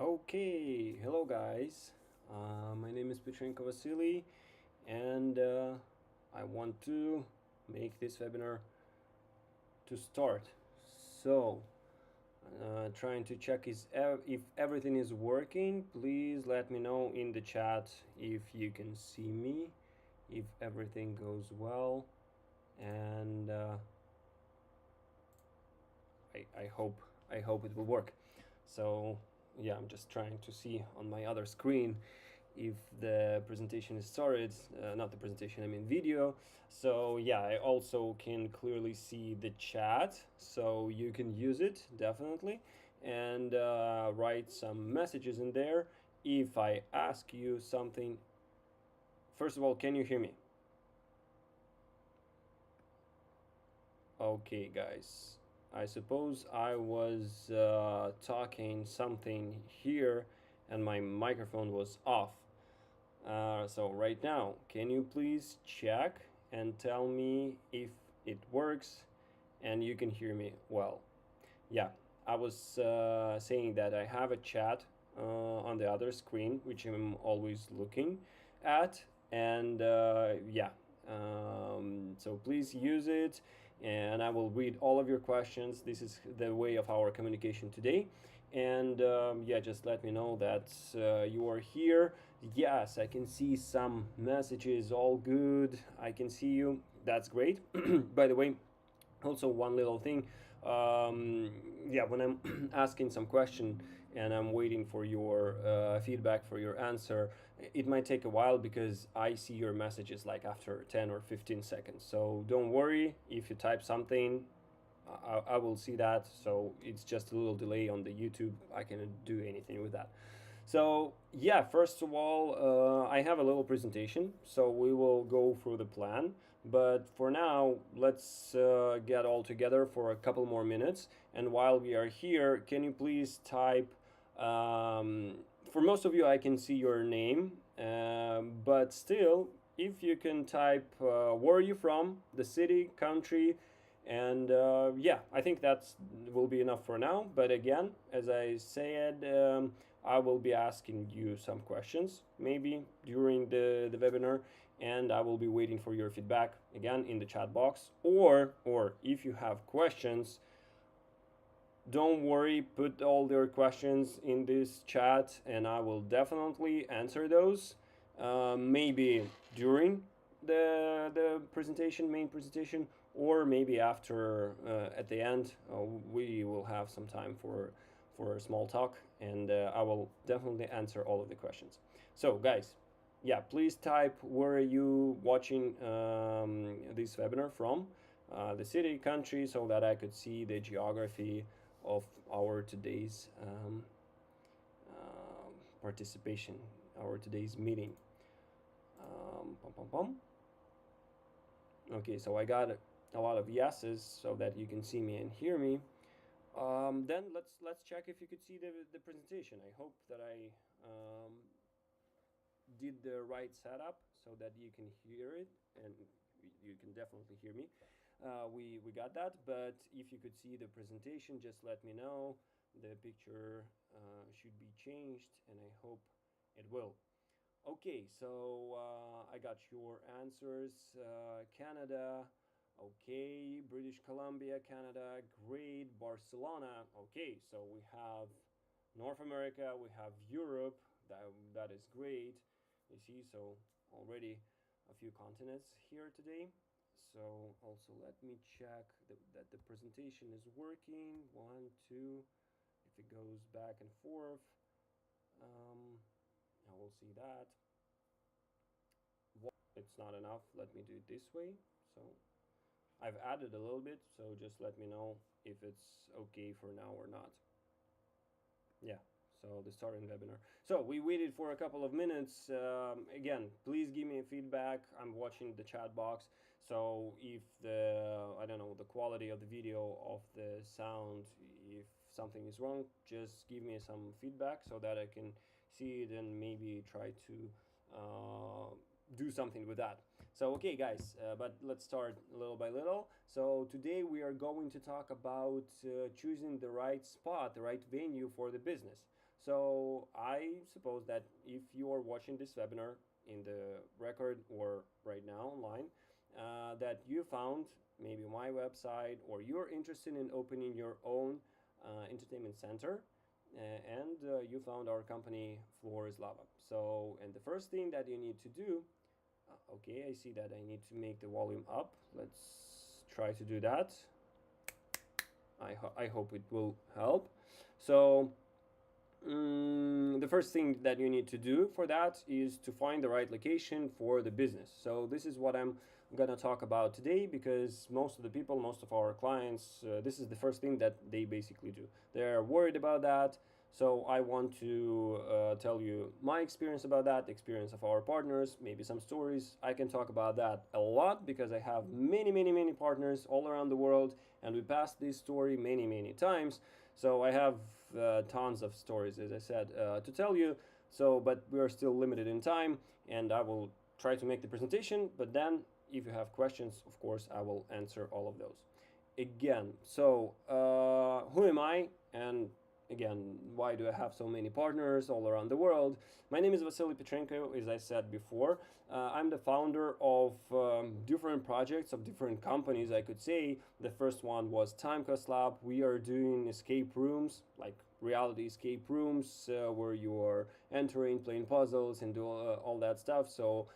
Okay, hello guys. My name is Petrenko Vasily, and I want to make this webinar to start. So, trying to check if everything is working. Please let me know in the chat if you can see me, if everything goes well, and I hope it will work. So yeah, I'm just trying to see on my other screen if the presentation is started, not the presentation, I mean video. So yeah, I also can clearly see the chat, so you can use it definitely and write some messages in there. If I ask you something, first of all, can you hear me? Okay, guys. I suppose I was talking something here and my microphone was off. So right now, can you please check and tell me if it works and you can hear me well? Yeah, I was saying that I have a chat on the other screen, which I'm always looking at, and yeah, so please use it, and I will read all of your questions. This is the way of our communication today, and yeah, just let me know that you are here. Yes, I can see some messages. All good. I can see you. That's great. By the way, also one little thing, yeah, when I'm asking some question and I'm waiting for your feedback, for your answer, it might take a while because I see your messages like after 10 or 15 seconds. So don't worry if you type something, I will see that. So it's just a little delay on the YouTube. I cannot do anything with that. So yeah, first of all, I have a little presentation, so we will go through the plan. But for now, let's get all together for a couple more minutes. And while we are here, can you please type? For most of you, I can see your name, but still, if you can type where are you from, the city, country, and yeah, I think that's will be enough for now. But again, as I said, I will be asking you some questions maybe during the webinar, and I will be waiting for your feedback again in the chat box, or if you have questions, don't worry, put all your questions in this chat and I will definitely answer those, maybe during the presentation, main presentation, or maybe after, at the end, we will have some time for a small talk, and I will definitely answer all of the questions. So guys, yeah, please type where are you watching this webinar from, the city, country, so that I could see the geography of our today's participation, our today's meeting. Pum, pum, pum. Okay, so I got a lot of yeses so that you can see me and hear me. Then let's check if you could see the presentation. I hope that I did the right setup so that you can hear it and you can definitely hear me. We got that, but if you could see the presentation, just let me know. The picture should be changed, and I hope it will. Okay, so I got your answers. Canada, okay. British Columbia, Canada, great. Barcelona, okay. So we have North America, we have Europe. That is great. You see, so already a few continents here today. So also let me check that the presentation is working. One, two. If it goes back and forth, I will see that. It's not enough. Let me do it this way. So I've added a little bit. So just let me know if it's okay for now or not. Yeah. So the starting webinar. So we waited for a couple of minutes. Again, please give me a feedback. I'm watching the chat box. So if I don't know, the quality of the video, of the sound, if something is wrong, just give me some feedback so that I can see it and maybe try to do something with that. So okay guys, but let's start little by little. So today we are going to talk about choosing the right spot, the right venue for the business. So I suppose that if you are watching this webinar in the record or right now online, that you found maybe my website or you're interested in opening your own entertainment center, and you found our company Floor is Lava. So, and the first thing that you need to do, okay, I see that I need to make the volume up. Let's try to do that. I hope it will help. So, the first thing that you need to do for that is to find the right location for the business. So this is what I'm gonna talk about today, because most of the people, most of our clients, this is the first thing that they basically do. They're worried about that. So I want to tell you my experience about that, the experience of our partners, maybe some stories. I can talk about that a lot because I have many partners all around the world, and we passed this story many times. So I have tons of stories, as I said, to tell you. So, but we are still limited in time, and I will try to make the presentation. But then, if you have questions, of course, I will answer all of those. Again, so who am I? And again, why do I have so many partners all around the world? My name is Vasily Petrenko, as I said before. I'm the founder of different projects, of different companies, I could say. The first one was Time Cost Lab. We are doing escape rooms, like reality escape rooms, where you are entering, playing puzzles, and do all that stuff. So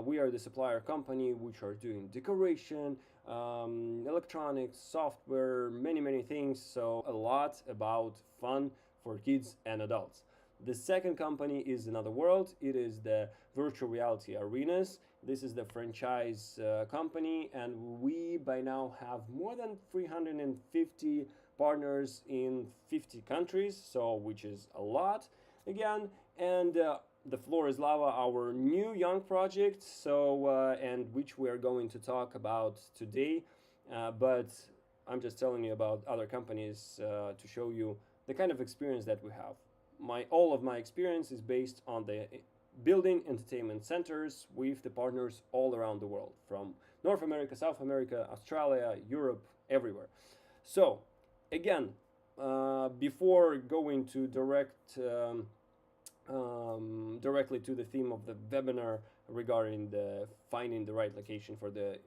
we are the supplier company, which are doing decoration, electronics, software, many things. So a lot about fun for kids and adults. The second company is Another World. It is the virtual reality arenas. This is the franchise company, and we by now have more than 350 partners in 50 countries, so which is a lot again. And the Floor is Lava, our new young project, so and which we are going to talk about today. But I'm just telling you about other companies to show you the kind of experience that we have. All of my experience is based on the building entertainment centers with the partners all around the world, from North America, South America, Australia, Europe, everywhere. So, again, before going to directly to the theme of the webinar regarding the finding the right location for the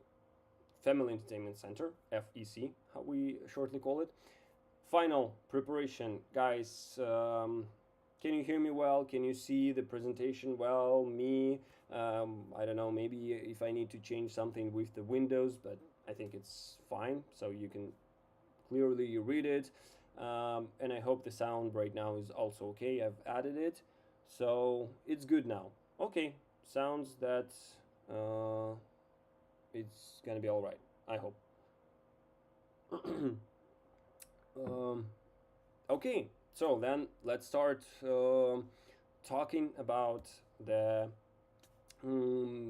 Family Entertainment Center, FEC, how we shortly call it. Final preparation, guys. Can you hear me well? Can you see the presentation well? Me, I don't know, maybe if I need to change something with the windows, but I think it's fine, so you can clearly read it. And I hope the sound right now is also okay. I've added it, so it's good now. Okay, sounds that it's gonna be all right. I hope. um, okay, so then let's start talking about the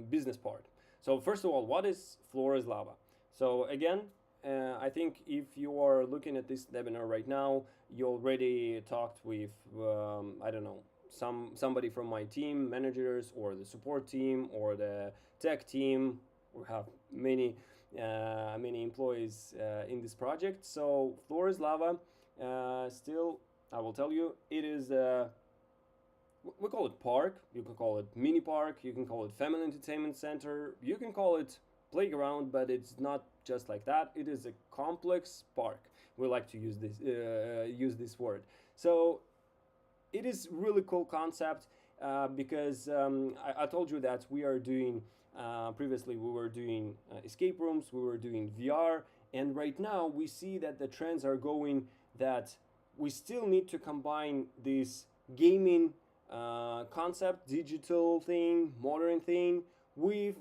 business part. So first of all, what is Floor is Lava? So again, I think if you are looking at this webinar right now, you already talked with I don't know, somebody from my team, managers, or the support team, or the tech team. We have many employees in this project. So Floor is Lava. Still, I will tell you, it is we call it park, you can call it mini park, you can call it family entertainment center, you can call it playground, but it's not just like that. It is a complex park. We like to use this word. So it is really cool concept because I told you that we are doing previously we were doing escape rooms, we were doing VR, and right now we see that the trends are going that we still need to combine this gaming concept, digital thing, modern thing, with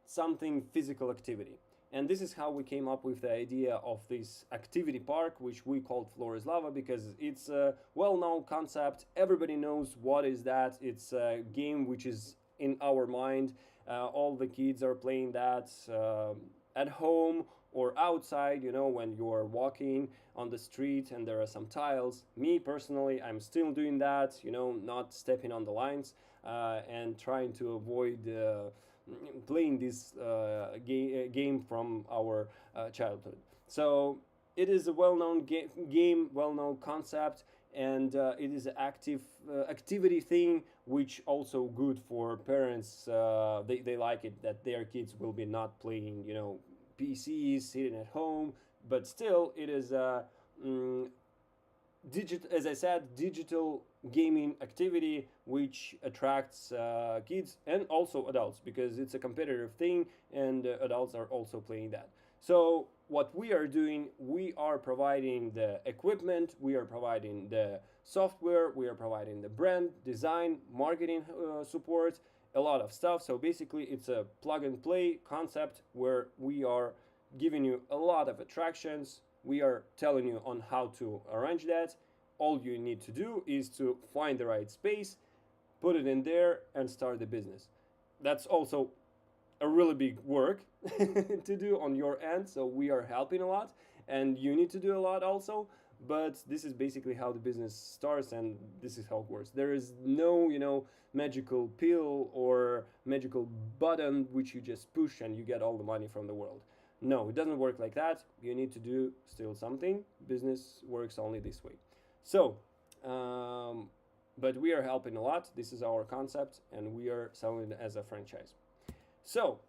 something physical activity. And this is how we came up with the idea of this activity park, which we called Floor is Lava, because it's a well-known concept. Everybody knows what is that. It's a game which is in our mind. All the kids are playing that at home or outside, you know, when you're walking on the street and there are some tiles. Me personally, I'm still doing that, you know, not stepping on the lines and trying to avoid playing this game from our childhood. So it is a well-known game, well-known concept, and it is an active activity thing, which also good for parents. They like it that their kids will be not playing, PCs, sitting at home, but still it is a as I said, digital gaming activity which attracts kids and also adults because it's a competitive thing and adults are also playing that. So what we are doing, we are providing the equipment, we are providing the software, we are providing the brand, design, marketing support, a lot of stuff. So basically, it's a plug and play concept where we are giving you a lot of attractions. We are telling you on how to arrange that. All you need to do is to find the right space, put it in there, and start the business. That's also a really big work to do on your end. So we are helping a lot, and you need to do a lot also. But this is basically how the business starts, and this is how it works. There is no, magical pill or magical button which you just push and you get all the money from the world. No, it doesn't work like that. You need to do still something. Business works only this way. So, but we are helping a lot. This is our concept, and we are selling it as a franchise. So,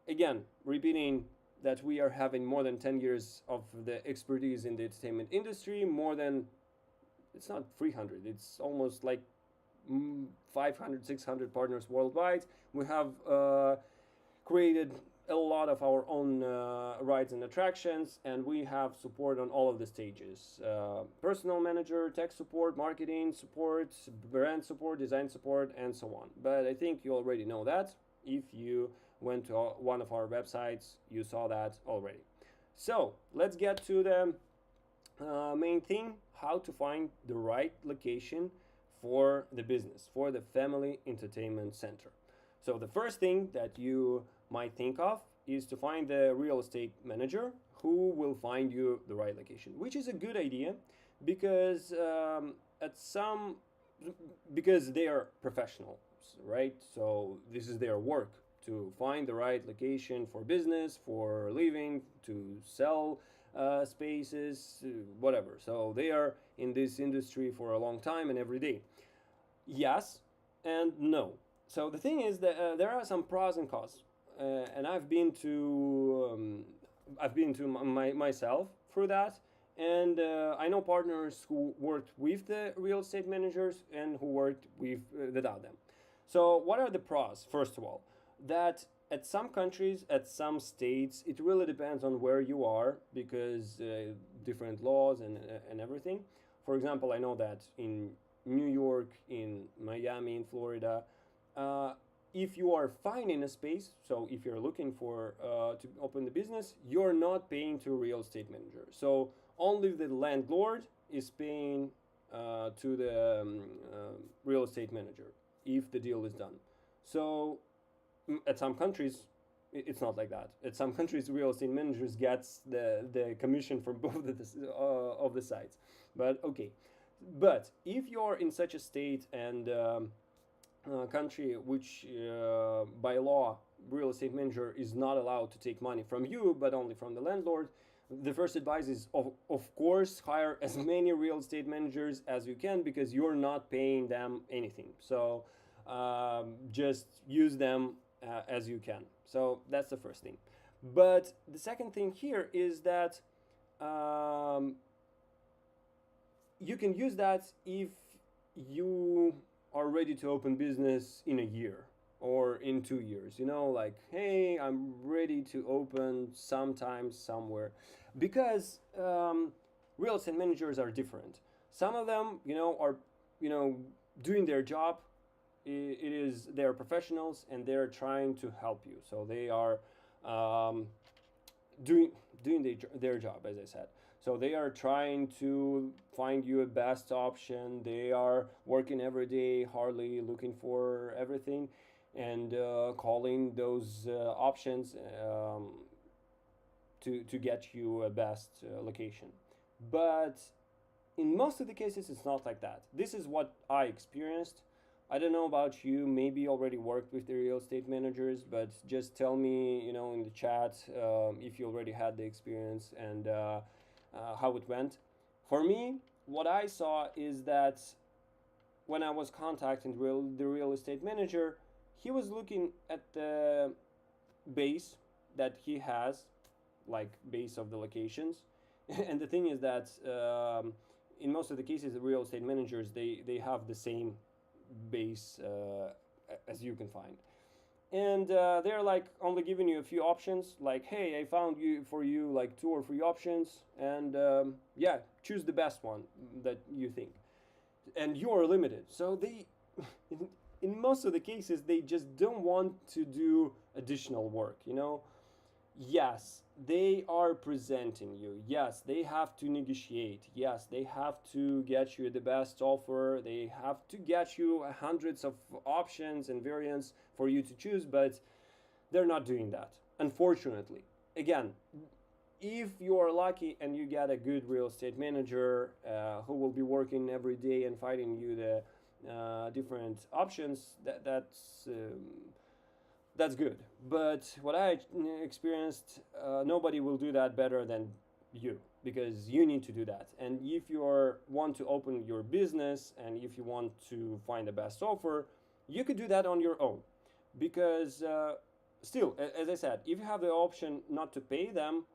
again, repeating that we are having more than 10 years of the expertise in the entertainment industry, more than, it's not 300, it's almost like 500, 600 partners worldwide. We have created a lot of our own rides and attractions, and we have support on all of the stages: personal manager, tech support, marketing support, brand support, design support, and so on. But I think you already know that. If you went to one of our websites, you saw that already. So let's get to the main thing: how to find the right location for the business, for the family entertainment center. So the first thing that you might think of is to find the real estate manager who will find you the right location, which is a good idea because at some because they are professionals, right? So this is their work to find the right location for business, for living, to sell spaces, whatever. So they are in this industry for a long time and every day. Yes and no. So the thing is that there are some pros and cons, and I've been to myself through that, and I know partners who worked with the real estate managers and who worked without them. So what are the pros? First of all, that at some countries, at some states, it really depends on where you are because different laws and everything. For example, I know that in New York, in Miami, in Florida, uh, if you are finding a space, so if you're looking for to open the business, you're not paying to a real estate manager. So only the landlord is paying to the real estate manager if the deal is done. So at some countries, it's not like that. At some countries, real estate managers gets the commission from both of the sides. But okay, but if you're in such a state and country which by law real estate manager is not allowed to take money from you but only from the landlord, the first advice is of course hire as many real estate managers as you can because you're not paying them anything. So just use them as you can. So that's the first thing. But the second thing here is that um, you can use that if you are ready to open business in a year or in 2 years. Like, hey, I'm ready to open sometime somewhere. Because real estate managers are different. Some of them, are, doing their job. It is they're professionals and they're trying to help you. So they are um, doing their job, as I said. So they are trying to find you a best option. They are working every day, hardly looking for everything, and calling those options to get you a best location. But in most of the cases, it's not like that. This is what I experienced. I don't know about you. Maybe you already worked with the real estate managers, but just tell me, in the chat if you already had the experience and how it went. For me, what I saw is that when I was contacting the real estate manager, he was looking at the base that he has, like base of the locations. And the thing is that in most of the cases, the real estate managers they have the same base as you can find, and they're like only giving you a few options, like, hey, I found you for you like 2 or 3 options, and yeah, choose the best one that you think, and you are limited. So they in, in most of the cases they just don't want to do additional work, you know. Yes, they are presenting you. Yes, they have to negotiate. Yes, they have to get you the best offer. They have to get you hundreds of options and variants for you to choose, but they're not doing that, unfortunately. Again, if you are lucky and you get a good real estate manager who will be working every day and finding you the different options, that's good. But what I experienced, nobody will do that better than you, because you need to do that. And if you want to open your business and if you want to find the best offer, you could do that on your own. Because still, as I said, if you have the option not to pay them,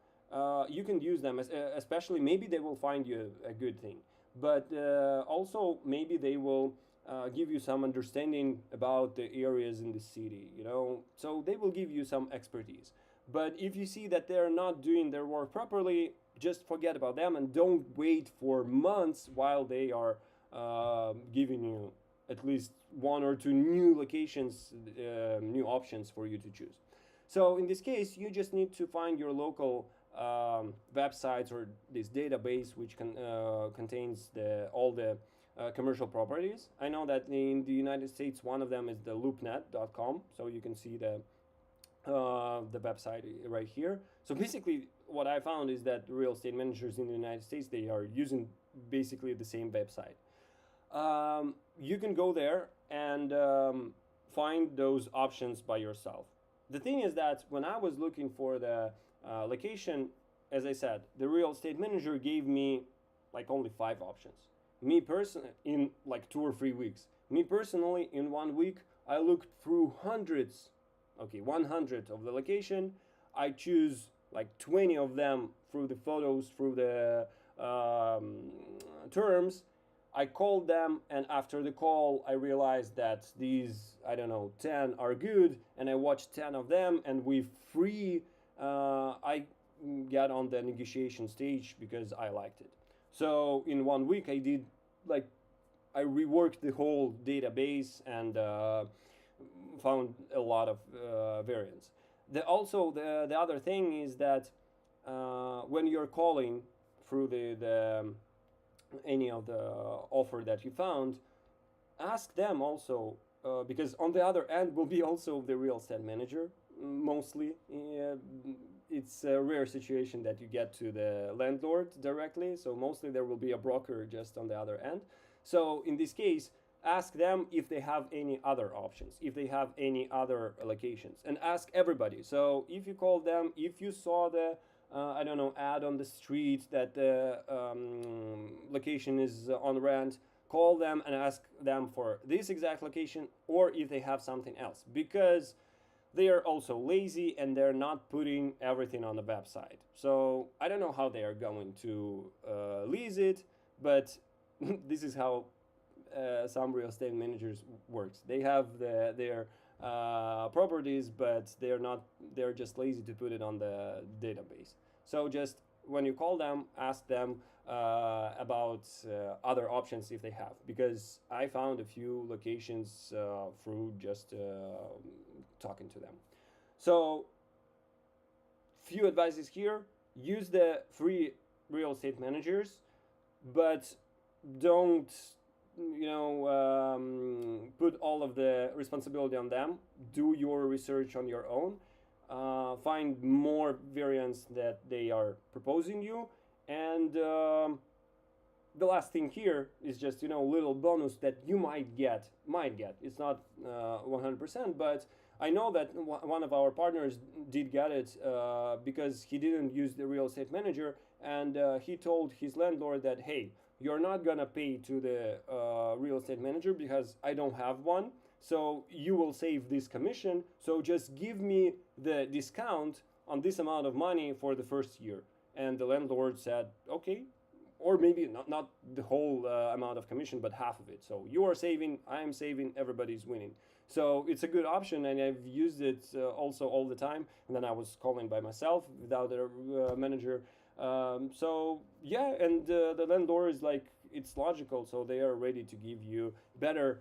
you can use them, especially maybe they will find you a good thing. But also, maybe they will give you some understanding about the areas in the city, you know, so they will give you some expertise. But if you see that they're not doing their work properly, just forget about them and don't wait for months while they are giving you at least 1 or 2 new locations, new options for you to choose. So in this case, you just need to find your local websites or this database which contains all the commercial properties. I know that in the United States, one of them is the loopnet.com, so you can see the website right here. So basically, what I found is that real estate managers in the United States, they are using basically the same website. You can go there and find those options by yourself. The thing is that when I was looking for the location, as I said, the real estate manager gave me like only 5 options. Me personally, in like 2 or 3 weeks. Me personally, in 1 week, I looked through hundreds, okay, 100 of the location. I choose like 20 of them through the photos, through the terms. I called them, and after the call, I realized that these, I don't know, 10 are good, and I watched 10 of them, and with 3, I got on the negotiation stage because I liked it. So in 1 week, I did like I reworked the whole database and found a lot of variants. The other thing is that when you're calling through the any of the offer that you found, ask them also, because on the other end will be also the real estate manager. Mostly, it's a rare situation that you get to the landlord directly. So mostly there will be a broker just on the other end. So in this case, ask them if they have any other options, if they have any other locations, and ask everybody. So if you call them, if you saw the I don't know, ad on the street that the location is on rent, call them and ask them for this exact location, or if they have something else, because they are also lazy and they're not putting everything on the website. So I don't know how they are going to lease it, but this is how some real estate managers works. They have their properties, but they're not. They're just lazy to put it on the database. So just when you call them, ask them about other options if they have, because I found a few locations through just talking to them. So few advices here: use the free real estate managers, but don't put all of the responsibility on them. Do your research on your own. Find more variants that they are proposing you, and the last thing here is just little bonus that you might get. It's not 100%, but I know that one of our partners did get it because he didn't use the real estate manager, and he told his landlord that, hey, you're not gonna pay to the real estate manager because I don't have one. So you will save this commission. So just give me the discount on this amount of money for the first year. And the landlord said, okay, or maybe not the whole amount of commission, but half of it. So you are saving, I am saving, everybody's winning. So it's a good option, and I've used it also all the time. And then I was calling by myself without a manager. So yeah, and the landlord is like, it's logical. So they are ready to give you better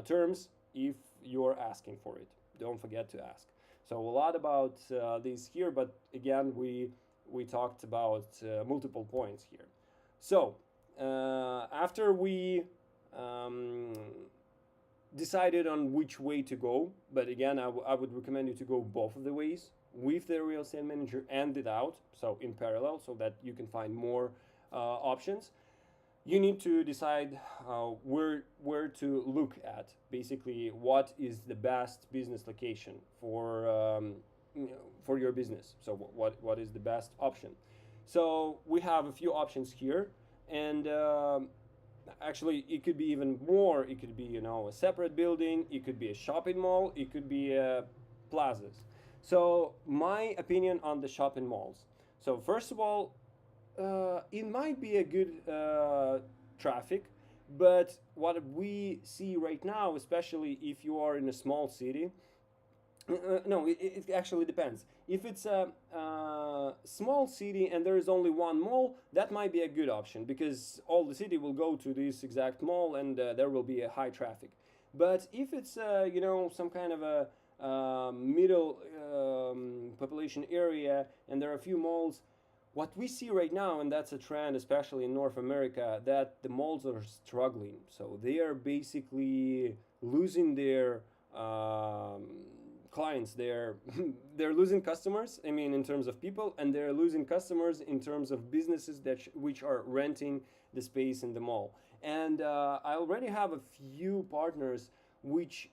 terms if you're asking for it. Don't forget to ask. So a lot about this here, but again, we talked about multiple points here. So after we um, decided on which way to go, but again, I would recommend you to go both of the ways with the real estate manager and without, so in parallel, so that you can find more options. You need to decide where to look at. Basically, what is the best business location for your business. So what is the best option? So we have a few options here, and actually it could be even more. It could be, a separate building. It could be a shopping mall. It could be plazas. So my opinion on the shopping malls. So first of all, it might be a good traffic, but what we see right now, especially if you are in a small city, no, it actually depends. If it's a small city and there is only one mall, that might be a good option because all the city will go to this exact mall, and there will be a high traffic. But if it's some kind of a middle population area and there are a few malls, what we see right now, and that's a trend, especially in North America, that the malls are struggling. So they are basically losing their clients. They're losing customers. I mean, in terms of people, and they're losing customers in terms of businesses which are renting the space in the mall. And I already have a few partners which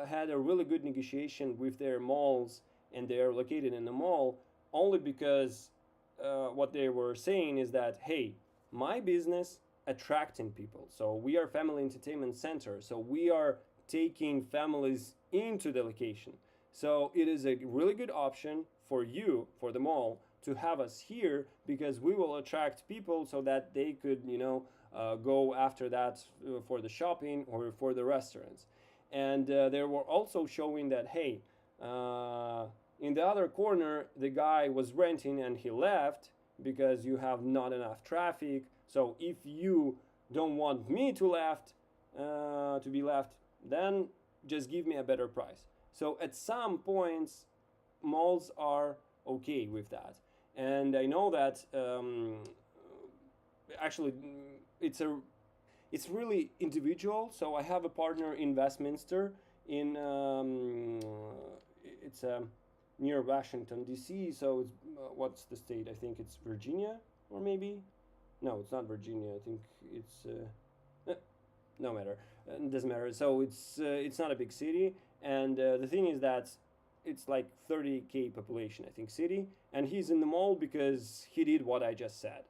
had a really good negotiation with their malls, and they are located in the mall only because what they were saying is that, hey, my business attracting people. So we are family entertainment center. So we are taking families into the location. So it is a really good option for you, for the mall, to have us here because we will attract people so that they could, go after that for the shopping or for the restaurants. And they were also showing that, hey, in the other corner, the guy was renting and he left because you have not enough traffic. So if you don't want me to be left, then just give me a better price. So at some points, malls are okay with that, and I know that actually it's really individual. So I have a partner in Westminster, in it's near Washington D.C. So it's what's the state? I think it's Virginia, or maybe no, it's not Virginia. I think it's no matter. It doesn't matter. So it's not a big city, and the thing is that it's like 30K population, I think, city, and he's in the mall because he did what I just said.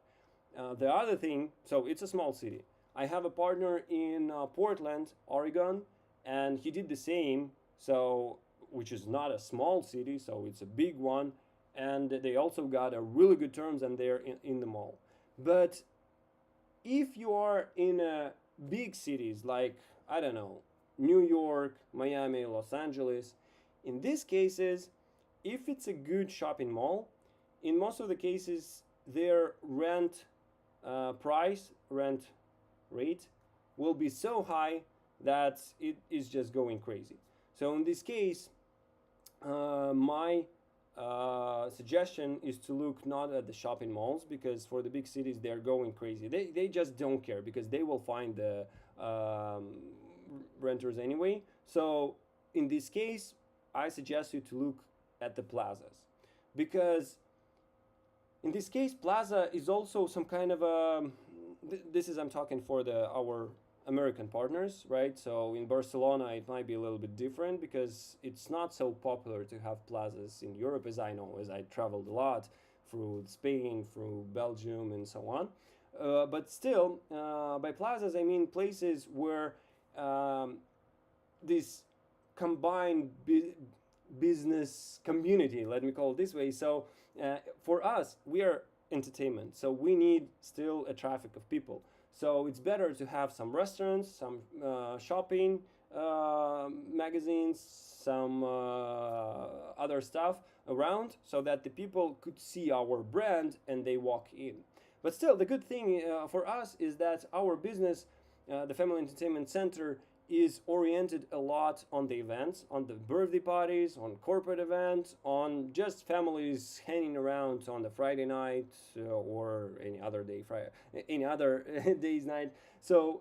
The other thing, so it's a small city. I have a partner in Portland, Oregon, and he did the same. So which is not a small city, so it's a big one, and they also got a really good terms, and they're in the mall. But if you are in big cities like, I don't know, New York, Miami, Los Angeles, in these cases, if it's a good shopping mall, in most of the cases their rent rent rate will be so high that it is just going crazy. So in this case, my suggestion is to look not at the shopping malls, because for the big cities they're going crazy. They just don't care because they will find the renters anyway. So in this case, I suggest you to look at the plazas, because in this case plaza is also some kind of a this is, I'm talking for our American partners, right? So in Barcelona it might be a little bit different because it's not so popular to have plazas in Europe, as I know, as I traveled a lot. through Spain, through Belgium, and so on. But still, by plazas, I mean places where um, this combined business community, let me call it this way. So for us, we are entertainment, so we need still a traffic of people. So it's better to have some restaurants, some shopping magazines, some other stuff around, so that the people could see our brand and they walk in. But still, the good thing for us is that our business, the Family Entertainment Center, is oriented a lot on the events, on the birthday parties, on corporate events, on just families hanging around on the Friday night or any other day, Friday, any other day's night. So,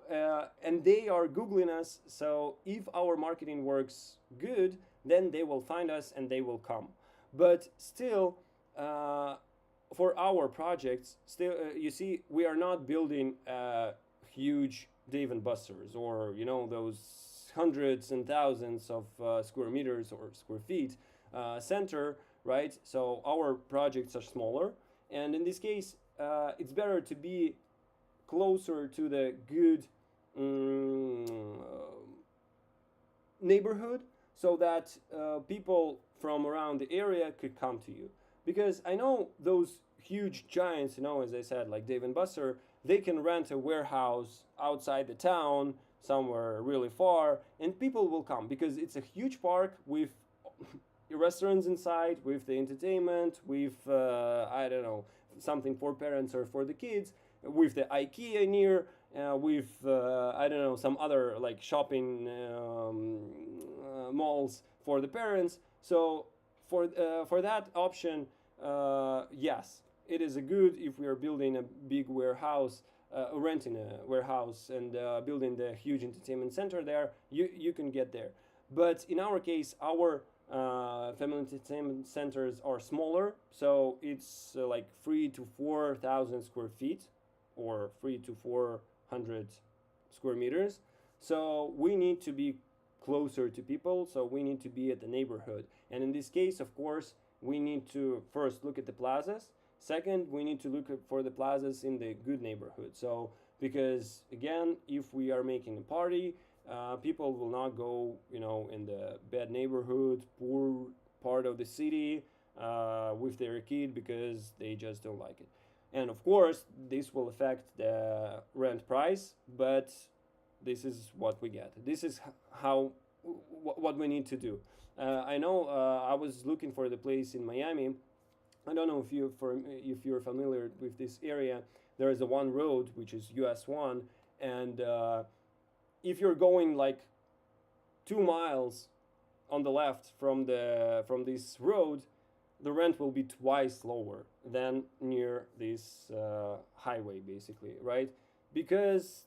and they are Googling us. So, if our marketing works good, then they will find us and they will come. But still, for our projects, still, you see, we are not building huge Dave and Buster's, or those hundreds and thousands of square meters or square feet center, right? So our projects are smaller, and in this case, it's better to be closer to the good neighborhood, so that people from around the area could come to you. Because I know those huge giants, as I said, like Dave and Buster, they can rent a warehouse outside the town somewhere really far, and people will come because it's a huge park with restaurants inside, with the entertainment, with I don't know, something for parents or for the kids, with the IKEA near, with I don't know, some other like shopping malls for the parents. So for that option, yes, it is a good if we are building a big warehouse, renting a warehouse and building the huge entertainment center there. You can get there, but in our case, our family entertainment centers are smaller, so it's like 3 to 4 thousand square feet, or 3 to 400 square meters. So we need to be closer to people. So we need to be at the neighborhood, and in this case, of course, we need to first look at the plazas. Second, we need to look for the plazas in the good neighborhood. So, because again, if we are making a party, people will not go, in the bad neighborhood, poor part of the city with their kid, because they just don't like it. And of course, this will affect the rent price, but this is what we get. This is how what we need to do. I know I was looking for the place in Miami. I don't know if you're familiar with this area. There is a one road which is US one, and if you're going like 2 miles on the left from this road, the rent will be twice lower than near this highway, basically, right? Because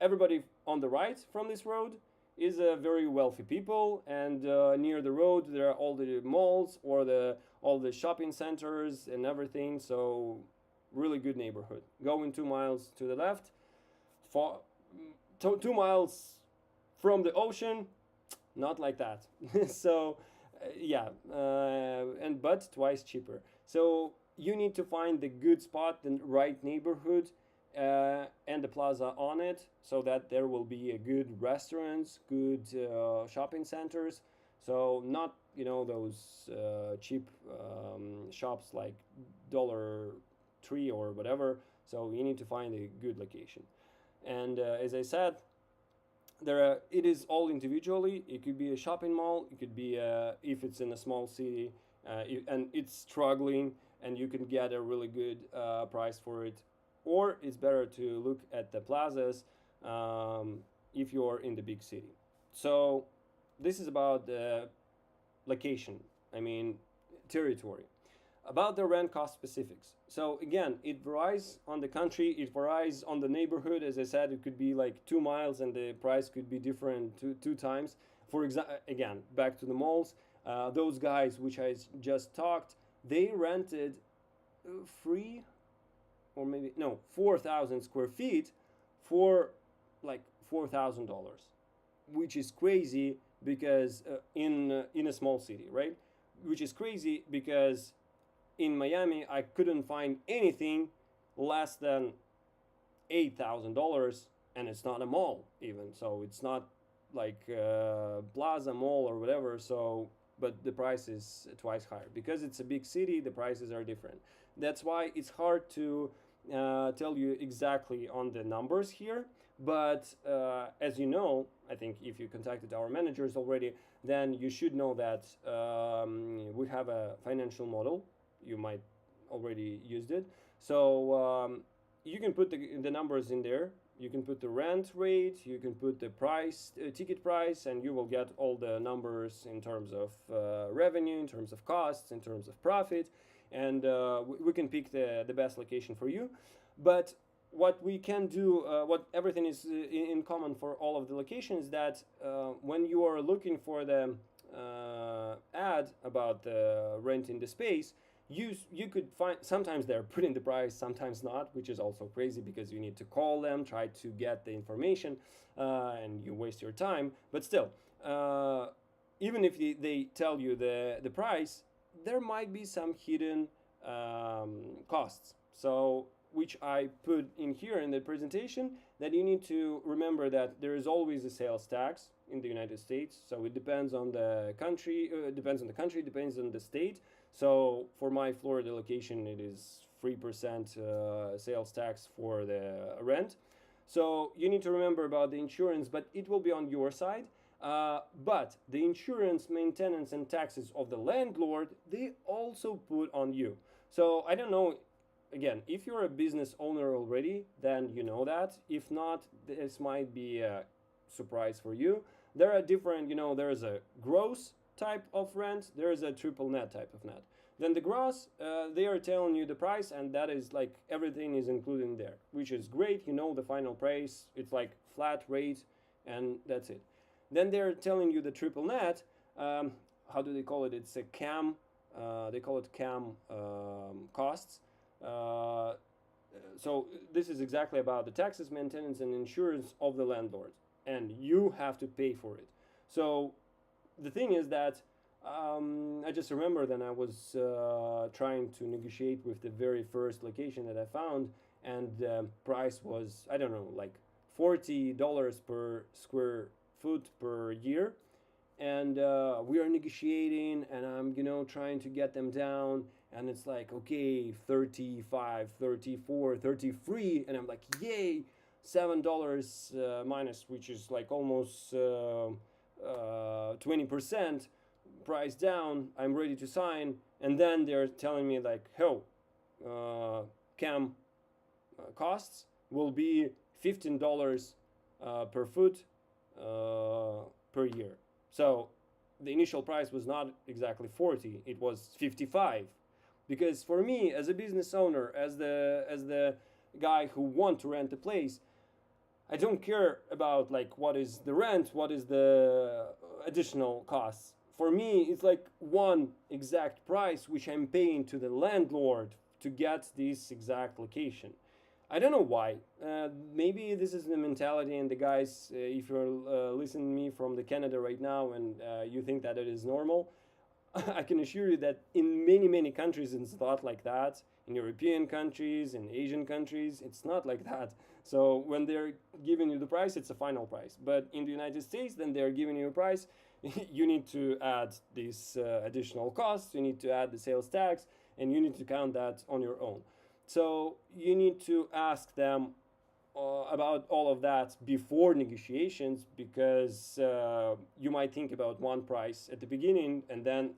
everybody on the right from this road is a very wealthy people, and near the road there are all the malls or all the shopping centers and everything. So really good neighborhood. Going 2 miles to the left, 2 miles from the ocean, not like that. So yeah, and but twice cheaper. So you need to find the good spot, the right neighborhood, and the plaza on it, so that there will be a good restaurants, good shopping centers. So not those cheap shops like $3 or whatever. So you need to find a good location. And as I said, it is all individually. It could be a shopping mall. It could be if it's in a small city and it's struggling, and you can get a really good price for it. Or it's better to look at the plazas if you're in the big city. So this is about the location. I mean, territory. About the rent cost specifics. So again, it varies on the country. It varies on the neighborhood. As I said, it could be like 2 miles, and the price could be different two times. For example, again, back to the malls. Those guys which I just talked, they rented free, or maybe no, 4,000 square feet for like $4,000, which is crazy because in a small city, right? Which is crazy because in Miami, I couldn't find anything less than $8,000, and it's not a mall even. So it's not like Plaza Mall or whatever. So, but the price is twice higher because it's a big city. The prices are different. That's why it's hard to tell you exactly on the numbers here. But as you know, I think if you contacted our managers already, then you should know that we have a financial model. You might already used it. So you can put the numbers in there. You can put the rent rate, you can put the price, ticket price, and you will get all the numbers in terms of revenue, in terms of costs, in terms of profit, and we can pick the best location for you. But what we can do, what everything is in common for all of the locations, that when you are looking for the ad about renting the space, you could find sometimes they're putting the price, sometimes not, which is also crazy because you need to call them, try to get the information, and you waste your time. But still, even if they tell you the price, there might be some hidden costs. So which I put in here in the presentation, that you need to remember that there is always a sales tax in the United States. So it depends on the country, depends on the state. So for my Florida location, it is 3% sales tax for the rent. So you need to remember about the insurance, but it will be on your side. But the insurance, maintenance, and taxes of the landlord, they also put on you. So I don't know. Again, if you're a business owner already, then you know that. If not, this might be a surprise for you. There are different, there is a gross type of rent, there is a triple net type of net. Then the gross, they are telling you the price, and that is like everything is included in there, which is great. You know the final price, it's like flat rate, and that's it. Then they're telling you the triple net. How do they call it? It's a CAM. They call it CAM costs. Uh, so this is exactly about the taxes, maintenance, and insurance of the landlord, and you have to pay for it. So the thing is that I just remember that I was trying to negotiate with the very first location that I found, and the price was, I don't know, like $40 per square foot per year. And we are negotiating, and I'm trying to get them down, and it's like, okay, 35, 34, 33, and I'm like, yay, $7 minus, which is like almost 20% price down. I'm ready to sign, and then they're telling me like, oh, cam costs will be $15 per foot per year. So the initial price was not exactly 40, it was 55. Because for me, as a business owner, as the guy who want to rent a place, I don't care about like what is the rent, what is the additional costs. For me, it's like one exact price which I'm paying to the landlord to get this exact location. I don't know why. Maybe this is the mentality, and the guys, if you're listening to me from the Canada right now, and you think that it is normal, I can assure you that in many countries it's not like that. In European countries, in Asian countries, it's not like that. So when they're giving you the price, it's a final price. But in the United States, then they're giving you a price. You need to add these additional costs. You need to add the sales tax, and you need to count that on your own. So you need to ask them about all of that before negotiations, because you might think about one price at the beginning, and then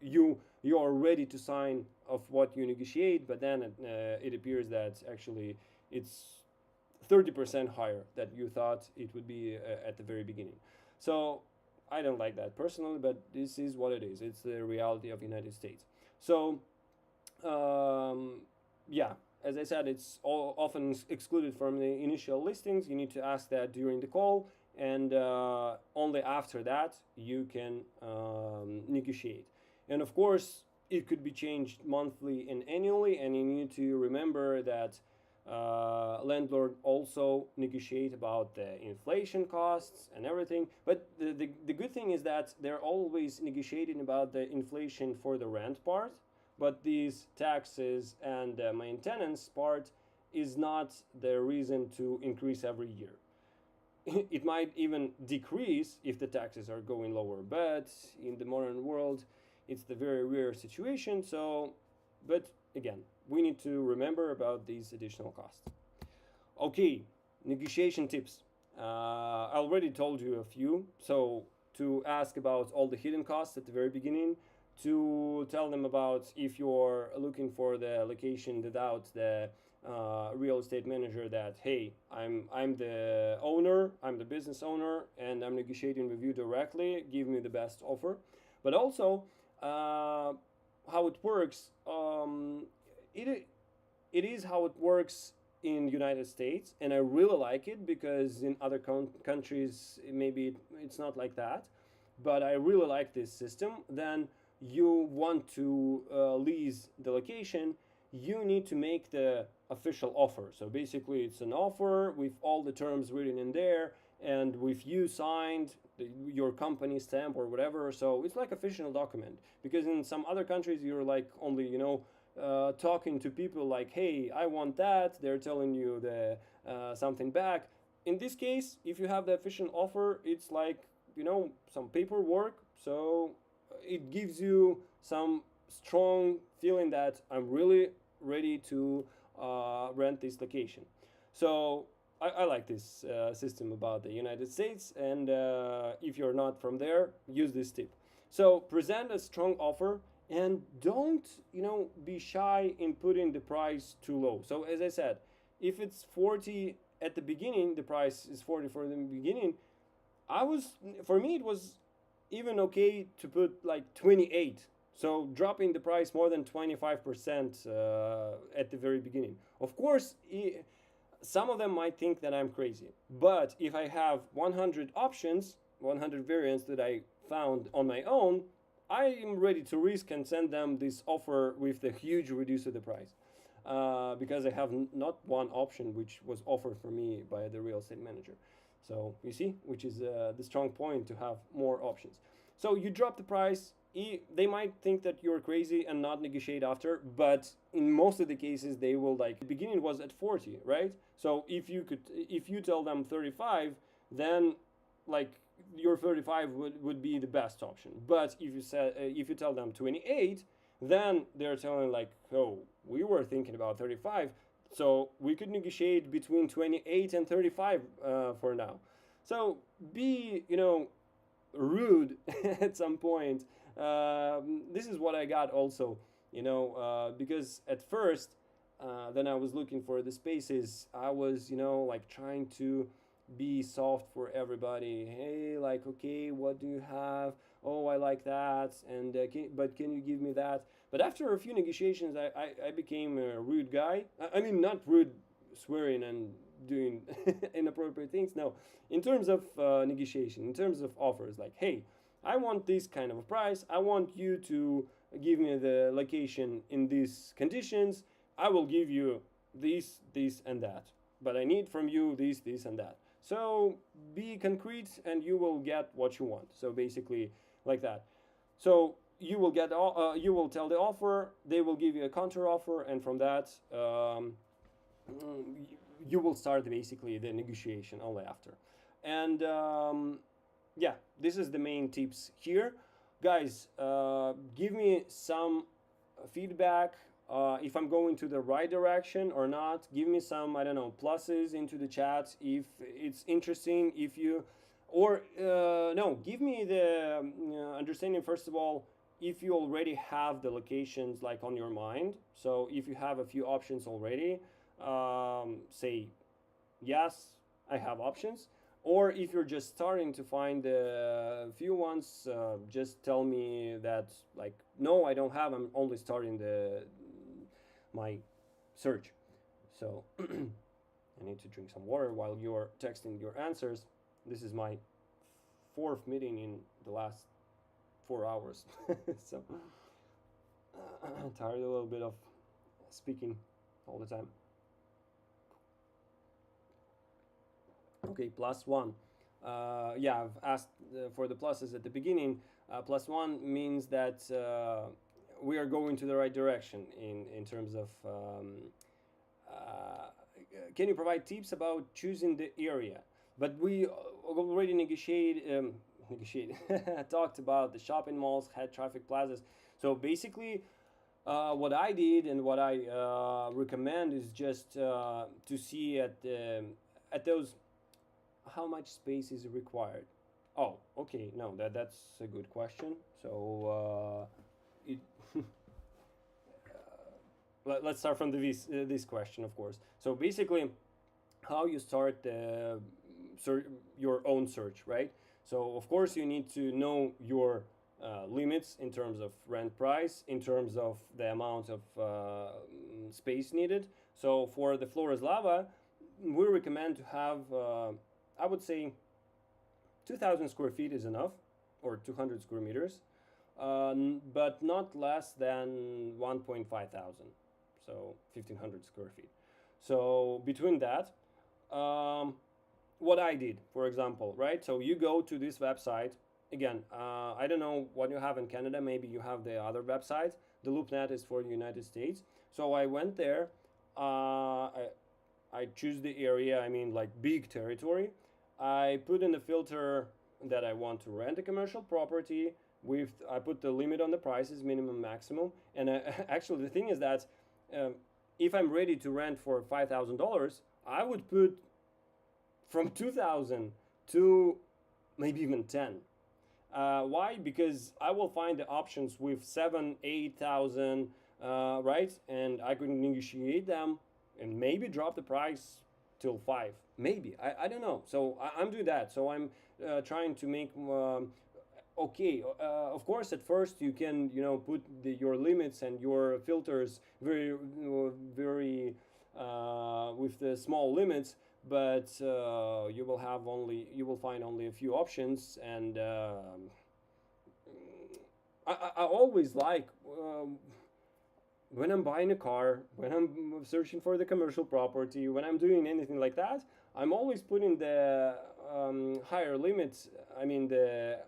you are ready to sign of what you negotiate, but then it appears that actually it's 30% higher that you thought it would be at the very beginning. So I don't like that personally, but this is what it is. It's the reality of the United States. So yeah, as I said, it's all often excluded from the initial listings. You need to ask that during the call, and only after that you can negotiate. And of course, it could be changed monthly and annually, and you need to remember that landlord also negotiate about the inflation costs and everything. But the good thing is that they're always negotiating about the inflation for the rent part, but these taxes and maintenance part is not the reason to increase every year. It might even decrease if the taxes are going lower, but in the modern world it's the very rare situation. So, but again, we need to remember about these additional costs. Okay, negotiation tips. I already told you a few. So to ask about all the hidden costs at the very beginning, to tell them about if you're looking for the location without the real estate manager, that hey, I'm the owner, I'm the business owner, and I'm negotiating with you directly. Give me the best offer. But also, how it works. It it is how it works in United States, and I really like it because in other countries maybe it's not like that. But I really like this system. Then you want to lease the location, you need to make the official offer. So basically, it's an offer with all the terms written in there, and with you signed, your company stamp or whatever. So it's like official document. Because in some other countries, you're like only talking to people like, hey, I want that. They're telling you the something back. In this case, if you have the official offer, it's like some paperwork. So it gives you some strong feeling that I'm really ready to rent this location. So I like this system about the United States, and if you're not from there, use this tip. So present a strong offer, and don't be shy in putting the price too low. So as I said, if it's 40 at the beginning, the price is 40 for the beginning. I was For me it was even okay to put like 28. So dropping the price more than 25% at the very beginning. Of course, some of them might think that I'm crazy. But if I have 100 options, 100 variants that I found on my own, I am ready to risk and send them this offer with the huge reduce of the price. Because I have not one option which was offered for me by the real estate manager. So you see, which is the strong point to have more options. So you drop the price. They might think that you're crazy and not negotiate after, but in most of the cases they will, like the beginning was at 40, right? So if you tell them 35, then like your 35 would be the best option. But if you tell them 28, then they're telling like, oh, we were thinking about 35, so we could negotiate between 28 and 35 for now. So be rude at some point. This is what I got also, because at first, then I was looking for the spaces. I was, like trying to be soft for everybody. Hey, like, okay, what do you have? Oh, I like that, and but can you give me that? But after a few negotiations, I became a rude guy. I mean, not rude, swearing and doing inappropriate things. No, in terms of negotiation, in terms of offers, like, hey, I want this kind of a price. I want you to give me the location in these conditions. I will give you this, and that. But I need from you this, and that. So be concrete, and you will get what you want. So basically, like that. So you will tell the offer. They will give you a counter offer, and from that, you will start basically the negotiation only after. And yeah, this is the main tips here, guys. Give me some feedback if I'm going to the right direction or not. Give me some, I don't know, pluses into the chat if it's interesting. If you or no, give me the understanding first of all, if you already have the locations like on your mind. So if you have a few options already, say yes, I have options. Or if you're just starting to find a few ones, just tell me that like, no, I don't have. I'm only starting my search. So I need to drink some water while you're texting your answers. This is my fourth meeting in the last 4 hours. So tired a little bit of speaking all the time. Okay, +1. Yeah, I've asked for the pluses at the beginning. +1 means that we are going to the right direction in terms of uh, can you provide tips about choosing the area? But we already negotiate talked about the shopping malls, high traffic plazas. So basically, what I did and what I recommend is just to see at those how much space is required. Oh, okay, no, that's a good question. So it let's start from this question, of course. So basically, how you start your own search, right? So of course you need to know your limits in terms of rent price, in terms of the amount of space needed. So for the floor is lava, we recommend to have, I would say, 2,000 square feet is enough, or 200 square meters, but not less than 1.5 thousand, so 1,500 square feet. So between that, um, what I did, for example, right? So you go to this website. Again, I don't know what you have in Canada. Maybe you have the other website. The LoopNet is for the United States. So I went there. I choose the area. I mean, like big territory. I put in the filter that I want to rent a commercial property. With I put the limit on the prices, minimum, maximum. And actually, the thing is that um, if I'm ready to rent for $5,000, I would put from 2,000 to maybe even 10. Why? Because I will find the options with 7, 8,000, right? And I could negotiate them and maybe drop the price till 5. Maybe. I don't know. So I'm doing that. So I'm trying to make okay, of course at first you can put your limits and your filters very with the small limits, but you will find only a few options. And I always like when I'm buying a car, when I'm searching for the commercial property, when I'm doing anything like that, I'm always putting the higher limits. I mean the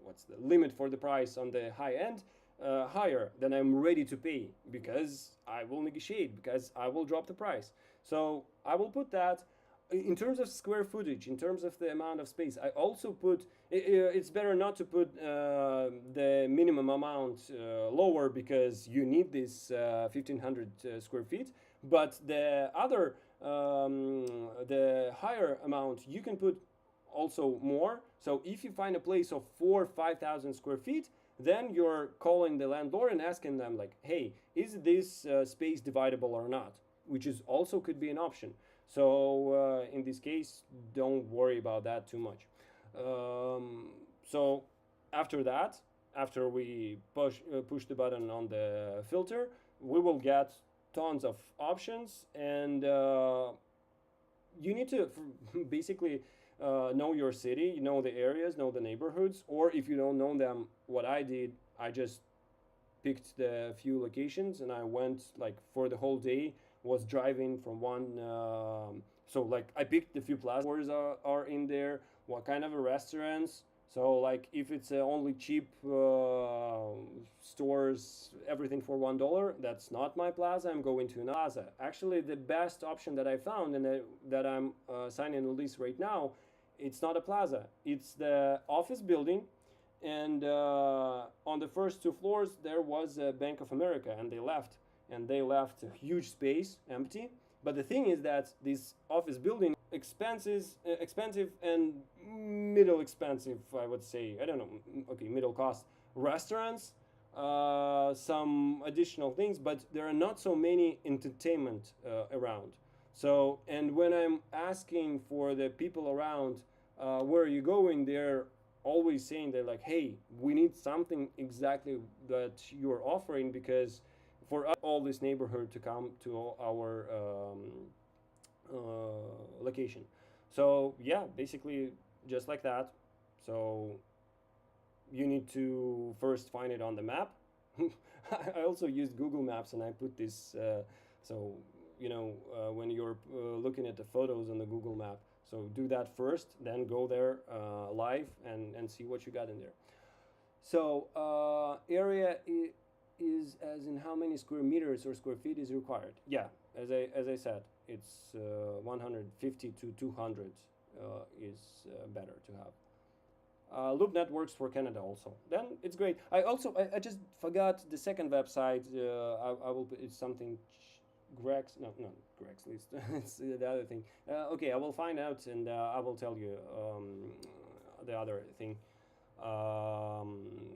what's the limit for the price on the high end higher than I'm ready to pay, because I will negotiate, because I will drop the price. So I will put that. In terms of square footage, in terms of the amount of space, I also put it's better not to put the minimum amount lower, because you need this 1,500 square feet, but the higher amount you can put also more. So if you find a place of 4 5,000 square feet, then you're calling the landlord and asking them like, hey, is this space dividable or not, which is also could be an option. So in this case, don't worry about that too much. So after that, after we push the button on the filter, we will get tons of options. And you need to basically know your city, you know the areas, know the neighborhoods. Or if you don't know them, what I did, I just picked the few locations and I went like for the whole day, was driving from one. So like I picked the few plazas are in there, what kind of a restaurants. So like if it's only cheap stores, everything for $1, that's not my plaza. I'm going to another plaza. Actually, the best option that I found and that I'm signing a lease right now, it's not a plaza. It's the office building, and on the first two floors there was a Bank of America, and they left a huge space empty. But the thing is that this office building expensive and middle expensive, I would say. I don't know. Okay, middle cost restaurants, some additional things, but there are not so many entertainment around. So, and when I'm asking for the people around, where are you going? They're always saying, they're like, hey, we need something exactly that you're offering, because for us, all this neighborhood to come to our location. So yeah, basically just like that. So you need to first find it on the map. I also used Google Maps and I put this. So when you're looking at the photos on the Google Map, so do that first, then go there live and see what you got in there. So area is as in how many square meters or square feet is required. Yeah, as I said, it's 150 to 200 is better to have. LoopNet works for Canada also. Then it's great. I just forgot the second website. I will put it's something Greg's no Greg's list. It's the other thing. Okay, I will find out and I will tell you the other thing.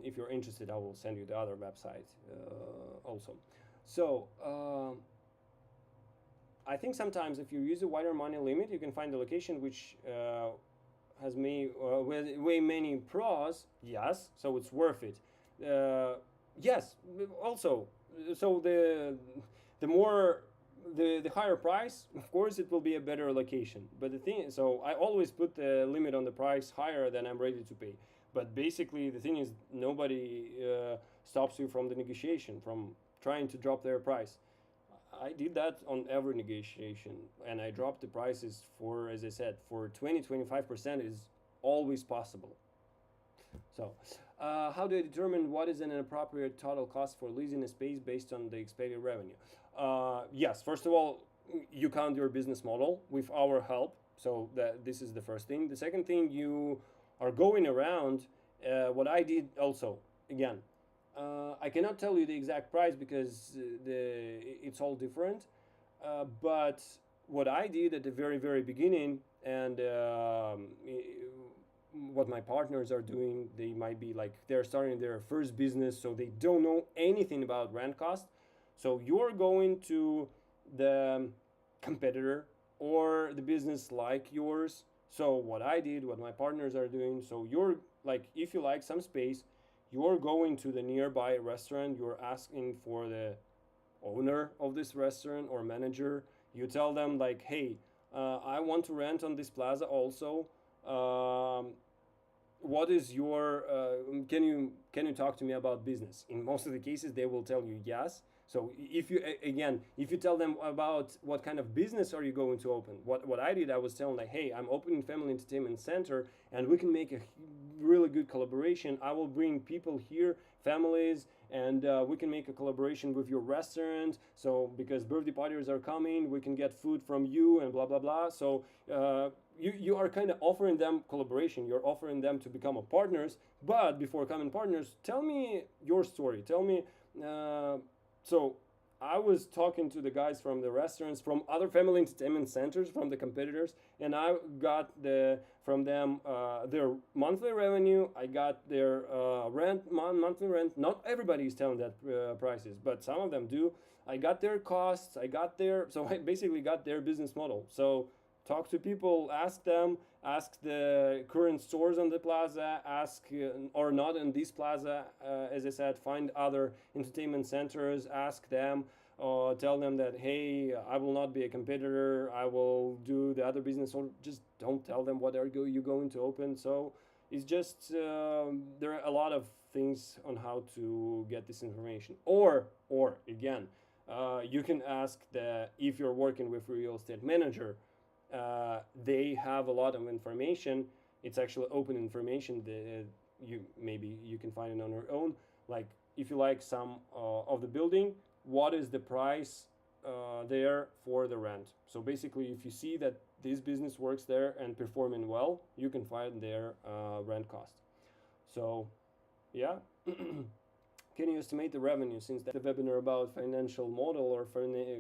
If you're interested, I will send you the other website also. So I think sometimes if you use a wider money limit, you can find a location which has way many pros. Yes, so it's worth it. Yes, also, so the more the higher price, of course, it will be a better location. But the thing, so I always put the limit on the price higher than I'm ready to pay. But basically, the thing is, nobody stops you from the negotiation, from trying to drop their price. I did that on every negotiation, and I dropped the prices for, as I said, for 20-25% is always possible. So, how do I determine what is an appropriate total cost for leasing a space based on the expected revenue? Yes, first of all, you count your business model with our help. So that this is the first thing. The second thing, you are going around. What I did also, again, I cannot tell you the exact price because it's all different. But what I did at the very beginning, and what my partners are doing, they might be like they're starting their first business, so they don't know anything about rent cost. So you're going to the competitor or the business like yours. So what I did, what my partners are doing, so you're like, if you like some space, you're going to the nearby restaurant, you're asking for the owner of this restaurant or manager. You tell them like, hey, I want to rent on this plaza also. What is your can you talk to me about business? In most of the cases they will tell you yes. So if you again, if you tell them about what kind of business are you going to open, what I did, I was telling like, hey, I'm opening family entertainment center and we can make a really good collaboration. I will bring people here, families, and we can make a collaboration with your restaurant. So because birthday parties are coming, we can get food from you and blah blah blah. So you are kind of offering them collaboration. You're offering them to become a partners. But before coming partners, tell me your story. Tell me. So I was talking to the guys from the restaurants, from other family entertainment centers, from the competitors, and I got from them their monthly revenue. I got their monthly rent. Not everybody is telling that prices, but some of them do. I got their costs. I got their so I basically got their business model. So talk to people, ask them, ask the current stores on the plaza, ask or not in this plaza, as I said, find other entertainment centers, ask them, tell them that, hey, I will not be a competitor, I will do the other business, or just don't tell them what are you going to open. So it's just there are a lot of things on how to get this information. Or again, you can ask the if you're working with a real estate manager, they have a lot of information. It's actually open information that you maybe you can find it on your own. Like if you like some of the building, what is the price there for the rent? So basically, if you see that this business works there and performing well, you can find their rent cost. So yeah. Can you estimate the revenue since the webinar about financial model or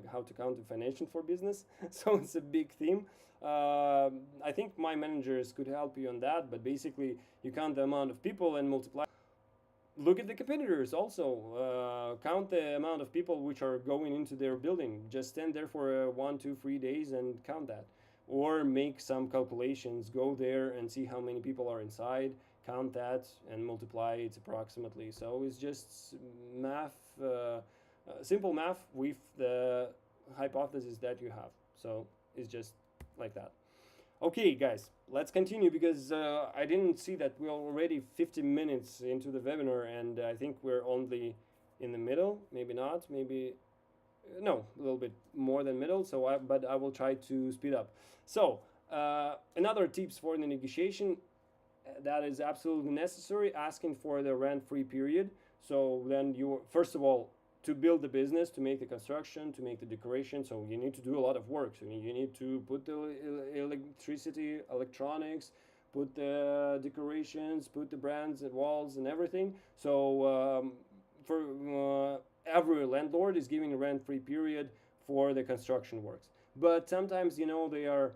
how to count the financial for business? So it's a big theme. I think my managers could help you on that, but basically you count the amount of people and multiply. Look at the competitors also. Count the amount of people which are going into their building. Just stand there for 1, 2, 3 days and count that. Or make some calculations, go there and see how many people are inside, count that and multiply it approximately. So it's just math, simple math with the hypothesis that you have. So it's just like that. Okay, guys, let's continue because I didn't see that we're already 50 minutes into the webinar and I think we're only in the middle. Maybe not, maybe no, a little bit more than middle. So but I will try to speed up. So another tips for the negotiation that is absolutely necessary, asking for the rent-free period. So then you first of all to build the business, to make the construction, to make the decoration. So you need to do a lot of work. So you need to put the electricity, electronics, put the decorations, put the brands and walls and everything. So for every landlord is giving a rent-free period for the construction works. But sometimes they are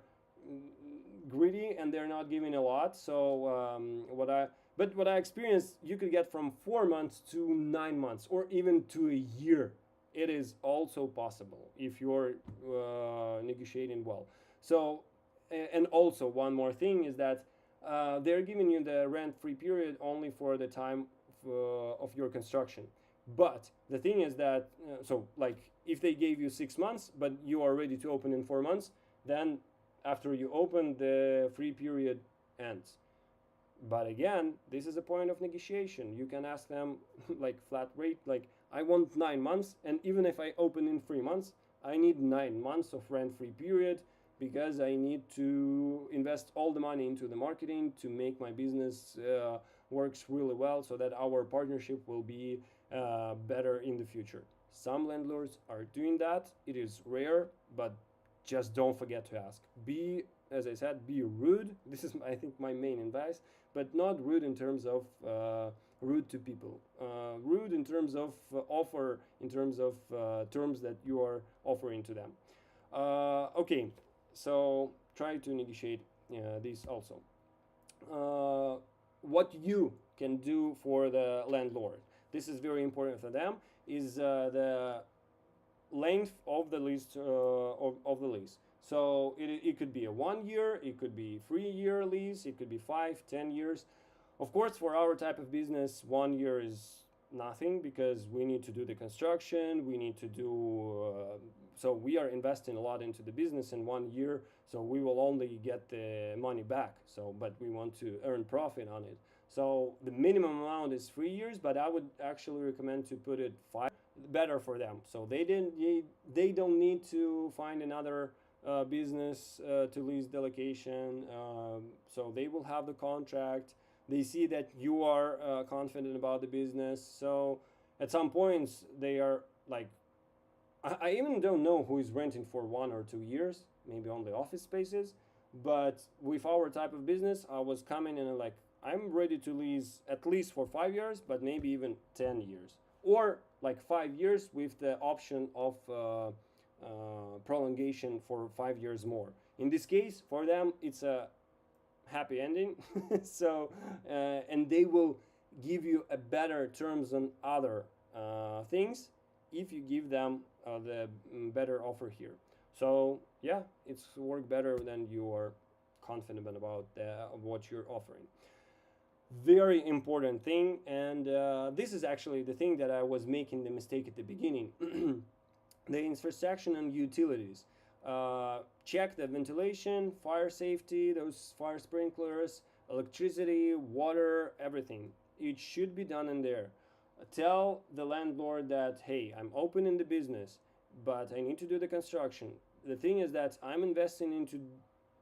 greedy and they're not giving a lot. So what I experienced, you could get from 4 months to 9 months, or even to a year. It is also possible if you're negotiating well. So, and also one more thing is that they're giving you the rent-free period only for the time of your construction. But the thing is that, so like if they gave you 6 months, but you are ready to open in 4 months, then after you open, the free period ends. But again, this is a point of negotiation. You can ask them like flat rate, like I want 9 months, and even if I open in 3 months, I need 9 months of rent-free period because I need to invest all the money into the marketing to make my business works really well, so that our partnership will be better in the future. Some landlords are doing that. It is rare, but just don't forget to ask. Be, as I said, be rude. This is, I think, my main advice, but not rude in terms of rude to people. Rude in terms of offer, in terms of terms that you are offering to them. Okay, so try to negotiate this also. What you can do for the landlord, this is very important for them, is the length of the lease of the lease. So it could be a 1 year, it could be 3 year lease, it could be 5, 10 years. Of course, for our type of business, 1 year is nothing because we need to do the construction, we need to do so we are investing a lot into the business in 1 year, so we will only get the money back. So but we want to earn profit on it. So the minimum amount is 3 years, but I would actually recommend to put it 5, better for them. So they don't need to find another business to lease the location. So they will have the contract. They see that you are confident about the business. So at some points they are like, I even don't know who is renting for 1 or 2 years, maybe only office spaces. But with our type of business, I was coming in and like, I'm ready to lease at least for 5 years, but maybe even 10 years. Or like 5 years with the option of prolongation for 5 years more. In this case, for them, it's a happy ending. So, and they will give you a better terms on other things if you give them the better offer here. So yeah, it's work better than you are confident about what you're offering. Very important thing, and this is actually the thing that I was making the mistake at the beginning. The infrastructure and utilities. Check the ventilation, fire safety, those fire sprinklers, electricity, water, everything. It should be done in there. Tell the landlord that, hey, I'm opening the business, but I need to do the construction. The thing is that I'm investing into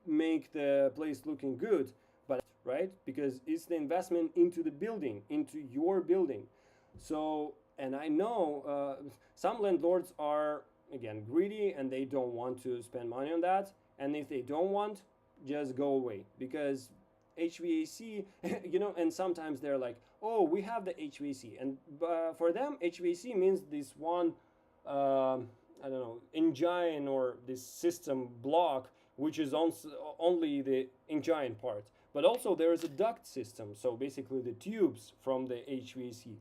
make the place looking good, but right, because it's the investment into the building, into your building. So, and I know some landlords are again greedy and they don't want to spend money on that. And if they don't want, just go away, because HVAC, and sometimes they're like, oh, we have the HVAC, and for them, HVAC means this one, I don't know, engine or this system block, which is only the engine part. But also there is a duct system, so basically the tubes from the HVAC.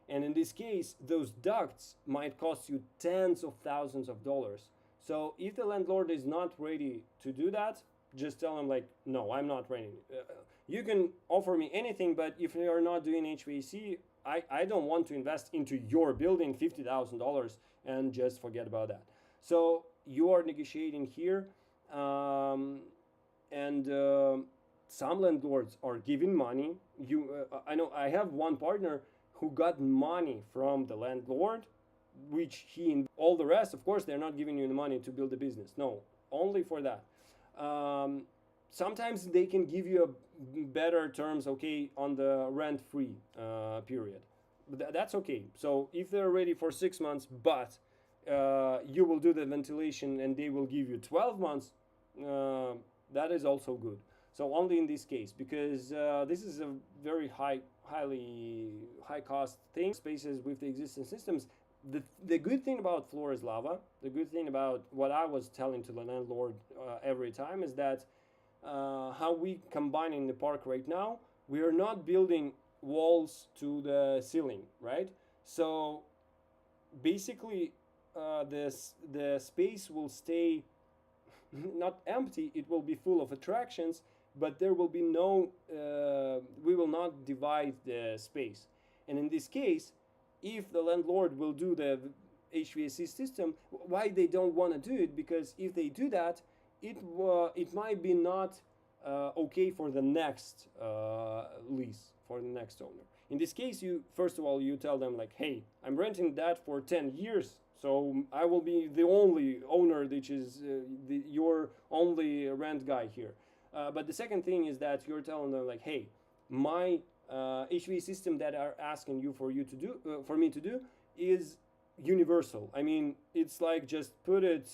And in this case, those ducts might cost you tens of thousands of dollars. So if the landlord is not ready to do that, just tell him like, no, I'm not ready. You can offer me anything, but if you are not doing HVAC, I don't want to invest into your building $50,000 and just forget about that. So you are negotiating here, and some landlords are giving money. I know I have one partner who got money from the landlord, which all the rest, of course, they're not giving you the money to build a business. No, only for that. Sometimes they can give you a better terms, okay, on the rent-free period. that's okay. So if they're ready for 6 months, but you will do the ventilation and they will give you 12 months, uh, that is also good. So only in this case, because this is a very highly high cost thing. Spaces with the existing systems. The good thing about floor is lava. The good thing about what I was telling to the landlord every time is that how we combine in the park right now, we are not building walls to the ceiling, right? So basically, the space will stay not empty, it will be full of attractions, but there will be no we will not divide the space. And in this case, if the landlord will do the HVAC system, why they don't want to do it? Because if they do that, it might be not okay for the next lease, for the next owner. In this case, you first of all you tell them like, hey, I'm renting that for 10 years, so I will be the only owner, which is your only rent guy here. But the second thing is that you're telling them like, hey, my HVAC system that are asking you for me to do is universal. I mean, it's like just put it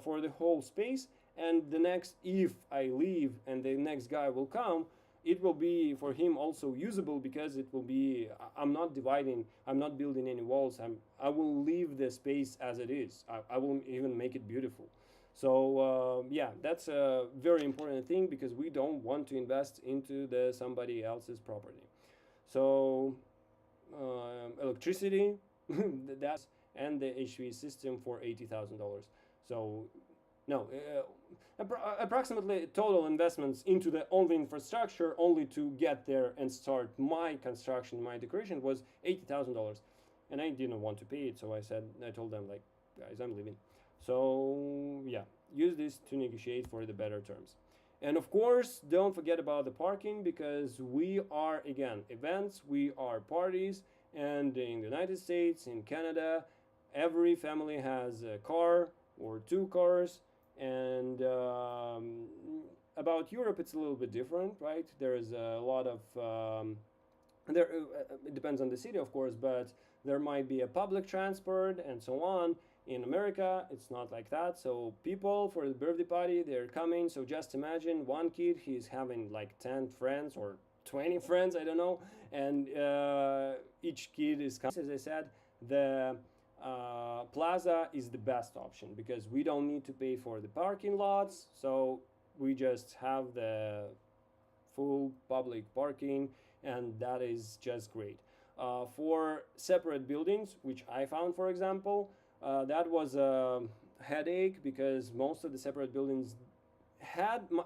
for the whole space, and the next, if I leave and the next guy will come, it will be for him also usable, because it will be, I'm not dividing, I'm not building any walls, I will leave the space as it is. I will even make it beautiful. So yeah, that's a very important thing, because we don't want to invest into the somebody else's property. So electricity, that's, and the HV system for $80,000. So no, approximately total investments into the only infrastructure, only to get there and start my construction, my decoration, was $80,000, and I didn't want to pay it. So I told them like, guys, I'm leaving. So yeah, use this to negotiate for the better terms. And of course, don't forget about the parking, because we are, again, events, we are parties, and in the United States, in Canada, every family has a car or two cars. And about Europe, it's a little bit different, right? There's a lot of it depends on the city, of course, but there might be a public transport and so on. In America, it's not like that. So people for the birthday party, they're coming. So just imagine one kid, he's having like 10 friends or 20 friends, I don't know, and each kid is coming. As I said, the plaza is the best option, because we don't need to pay for the parking lots. So we just have the full public parking, and that is just great. For separate buildings, which I found, for example, that was a headache, because most of the separate buildings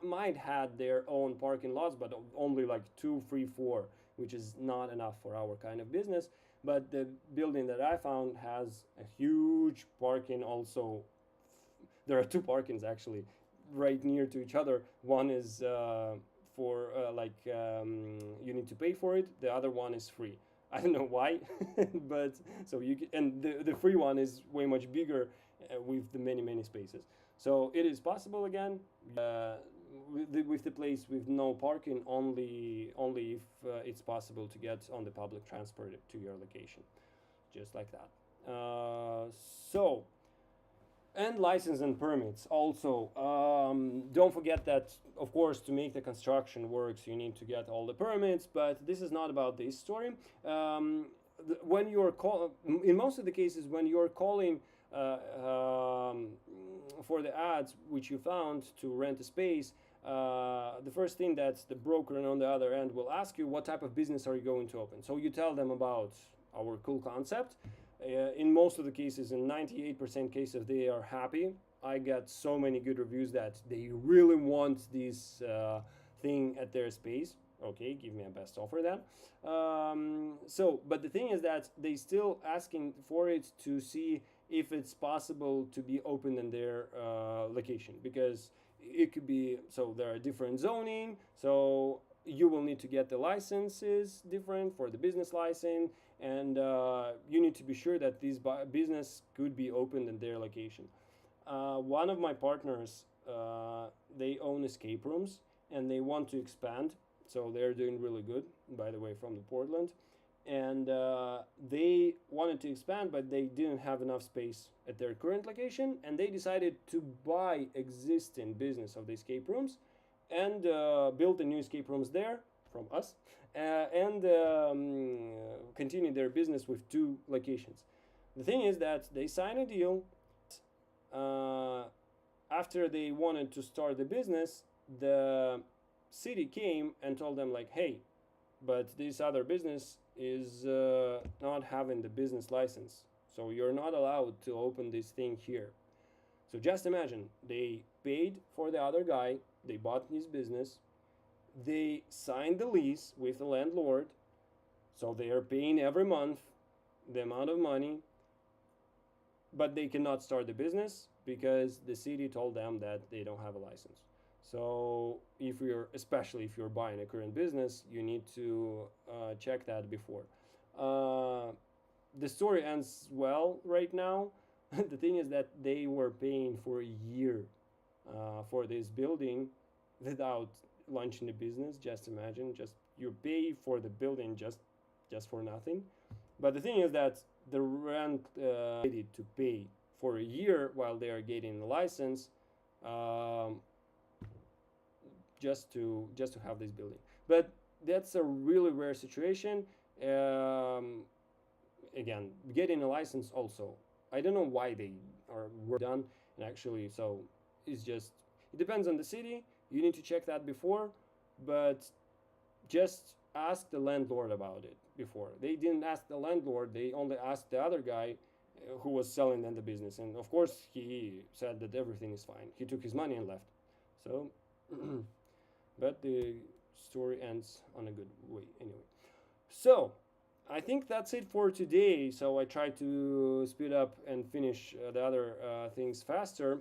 might had their own parking lots, but only like two, three, four, which is not enough for our kind of business. But the building that I found has a huge parking also. There are two parkings actually right near to each other. One is for you need to pay for it. The other one is free. I don't know why, but so and the free one is way much bigger with the many spaces. So it is possible again with the place with no parking, only if it's possible to get on the public transport to your location, just like that. So, and license and permits also. Don't forget that, of course, to make the construction works, you need to get all the permits. But this is not about this story. When you're in most of the cases, when you're calling for the ads which you found to rent a space, the first thing that the broker on the other end will ask you, what type of business are you going to open? So you tell them about our cool concept. In most of the cases, in 98% cases, they are happy. I got so many good reviews that they really want this thing at their space. Okay, give me a best offer then. But the thing is that they still asking for it to see if it's possible to be open in their location, because it could be, so there are different zoning, so you will need to get the licenses different for the business license, and you need to be sure that this business could be opened in their location. One of my partners, they own escape rooms and they want to expand, so they're doing really good, by the way, from the Portland. and they wanted to expand, but they didn't have enough space at their current location, and they decided to buy existing business of the escape rooms and build the new escape rooms there from us, and continue their business with two locations. The thing is that they signed a deal. Uh, After they wanted to start the business, the city came and told them like, "Hey, but this other business is not having the business license, so you're not allowed to open this thing here." So just imagine, they paid for the other guy, they bought his business, they signed the lease with the landlord, so they are paying every month the amount of money, but they cannot start the business because the city told them that they don't have a license. So if you're, especially if you're buying a current business, you need to check that before. Uh, the story ends well right now. The thing is that they were paying for a year for this building without launching the business. Just imagine, just you pay for the building just for nothing. But the thing is that the rent needed to pay for a year while they are getting the license, um, just to have this building. But that's a really rare situation. Um, Again, getting a license also. I don't know why they are were done, and actually, so it's just it depends on the city. You need to check that before, but just ask the landlord about it before. They didn't ask the landlord, they only asked the other guy who was selling them the business. And of course, he said that everything is fine. He took his money and left. So, but the story ends on a good way anyway. So, I think that's it for today. So, I tried to speed up and finish the other things faster,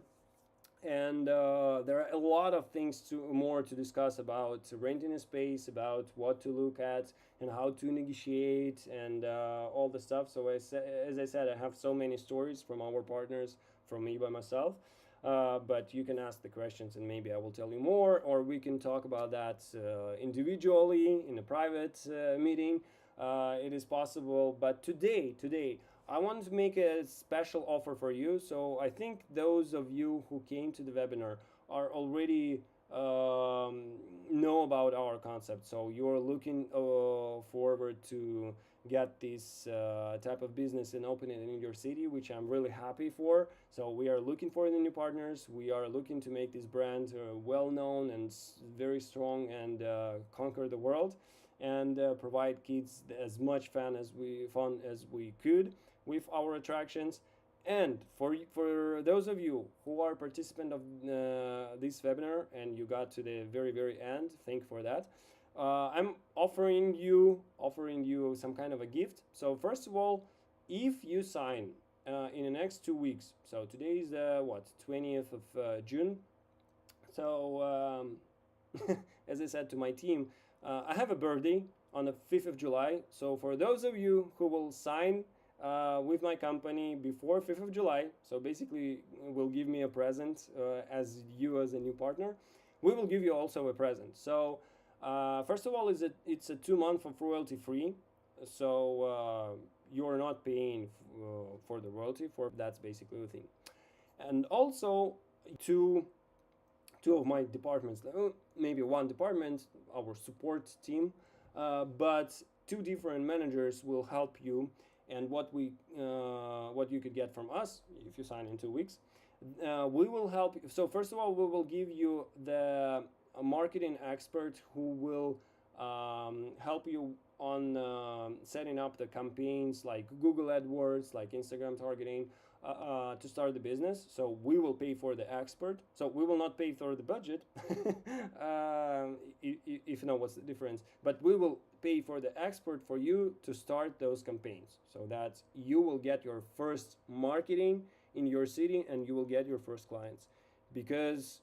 and there are a lot of things more to discuss about renting a space, about what to look at and how to negotiate, and all the stuff. So as I said, I have so many stories from our partners, from me by myself, but you can ask the questions and maybe I will tell you more, or we can talk about that individually in a private meeting. It is possible, but today I want to make a special offer for you. So I think those of you who came to the webinar are already know about our concept. So you're looking forward to get this type of business and open it in your city, which I'm really happy for. So we are looking for the new partners. We are looking to make this brand well known and very strong, and conquer the world, and provide kids as much fun as we could with our attractions. And for those of you who are participant of this webinar and you got to the very end, thank you for that. I'm offering you some kind of a gift. So first of all, if you sign in the next 2 weeks, so today is what, 20th of June. So as I said to my team, I have a birthday on the 5th of July. So for those of you who will sign with my company before 5th of July, so basically will give me a present as you as a new partner, we will give you also a present. So first of all, it's a 2 month of royalty free. So you're not paying for the royalty, for that's basically the thing. And also two of my departments, maybe one department, our support team, but two different managers will help you. And what you could get from us if you sign in 2 weeks, we will help you. So first of all, we will give you the marketing expert who will help you on setting up the campaigns like Google AdWords, like Instagram targeting, to start the business. So we will pay for the expert. So we will not pay for the budget, if you know what's the difference. But we will pay for the expert for you to start those campaigns, so that you will get your first marketing in your city and you will get your first clients. Because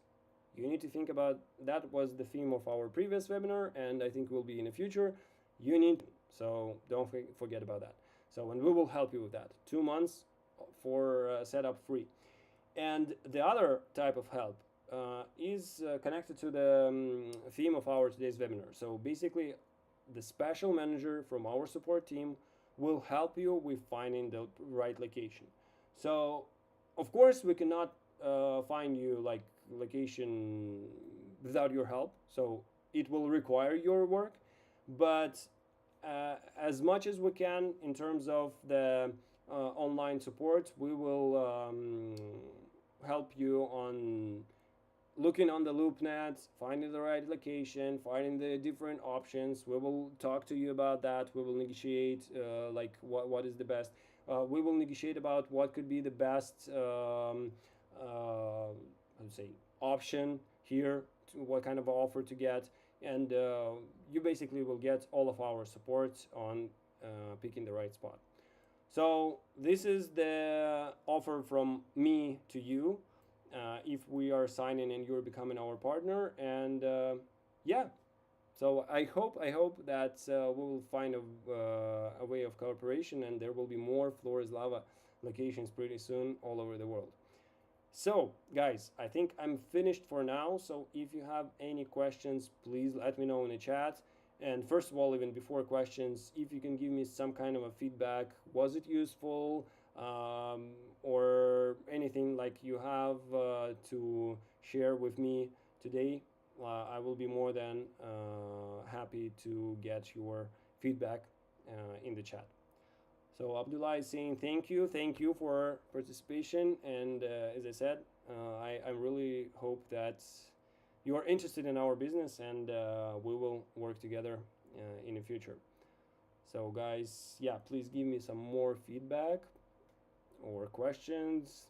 you need to think about, that was the theme of our previous webinar, and I think will be in the future. You need, so don't forget about that. So, and we will help you with that. 2 months for setup free. And the other type of help is connected to the theme of our today's webinar. So basically, the special manager from our support team will help you with finding the right location. So, of course, we cannot find you like location without your help. So it will require your work, but as much as we can in terms of the online support, we will help you on looking on the LoopNet, finding the right location, finding the different options. We will talk to you about that. We will negotiate like what is the best. We will negotiate about what could be the best, I would say, option here, to what kind of offer to get, and you basically will get all of our support on picking the right spot. So this is the offer from me to you. If we are signing and you're becoming our partner, and yeah, so I hope that we will find a way of cooperation, and there will be more Flores Lava locations pretty soon all over the world. So, guys, I think I'm finished for now. So, if you have any questions, please let me know in the chat. And first of all, even before questions, if you can give me some kind of a feedback, was it useful, or anything like you have to share with me today, I will be more than happy to get your feedback in the chat. So Abdullah is saying thank you for participation, and as I said, I really hope that you are interested in our business, and we will work together in the future. So guys, yeah, please give me some more feedback or questions.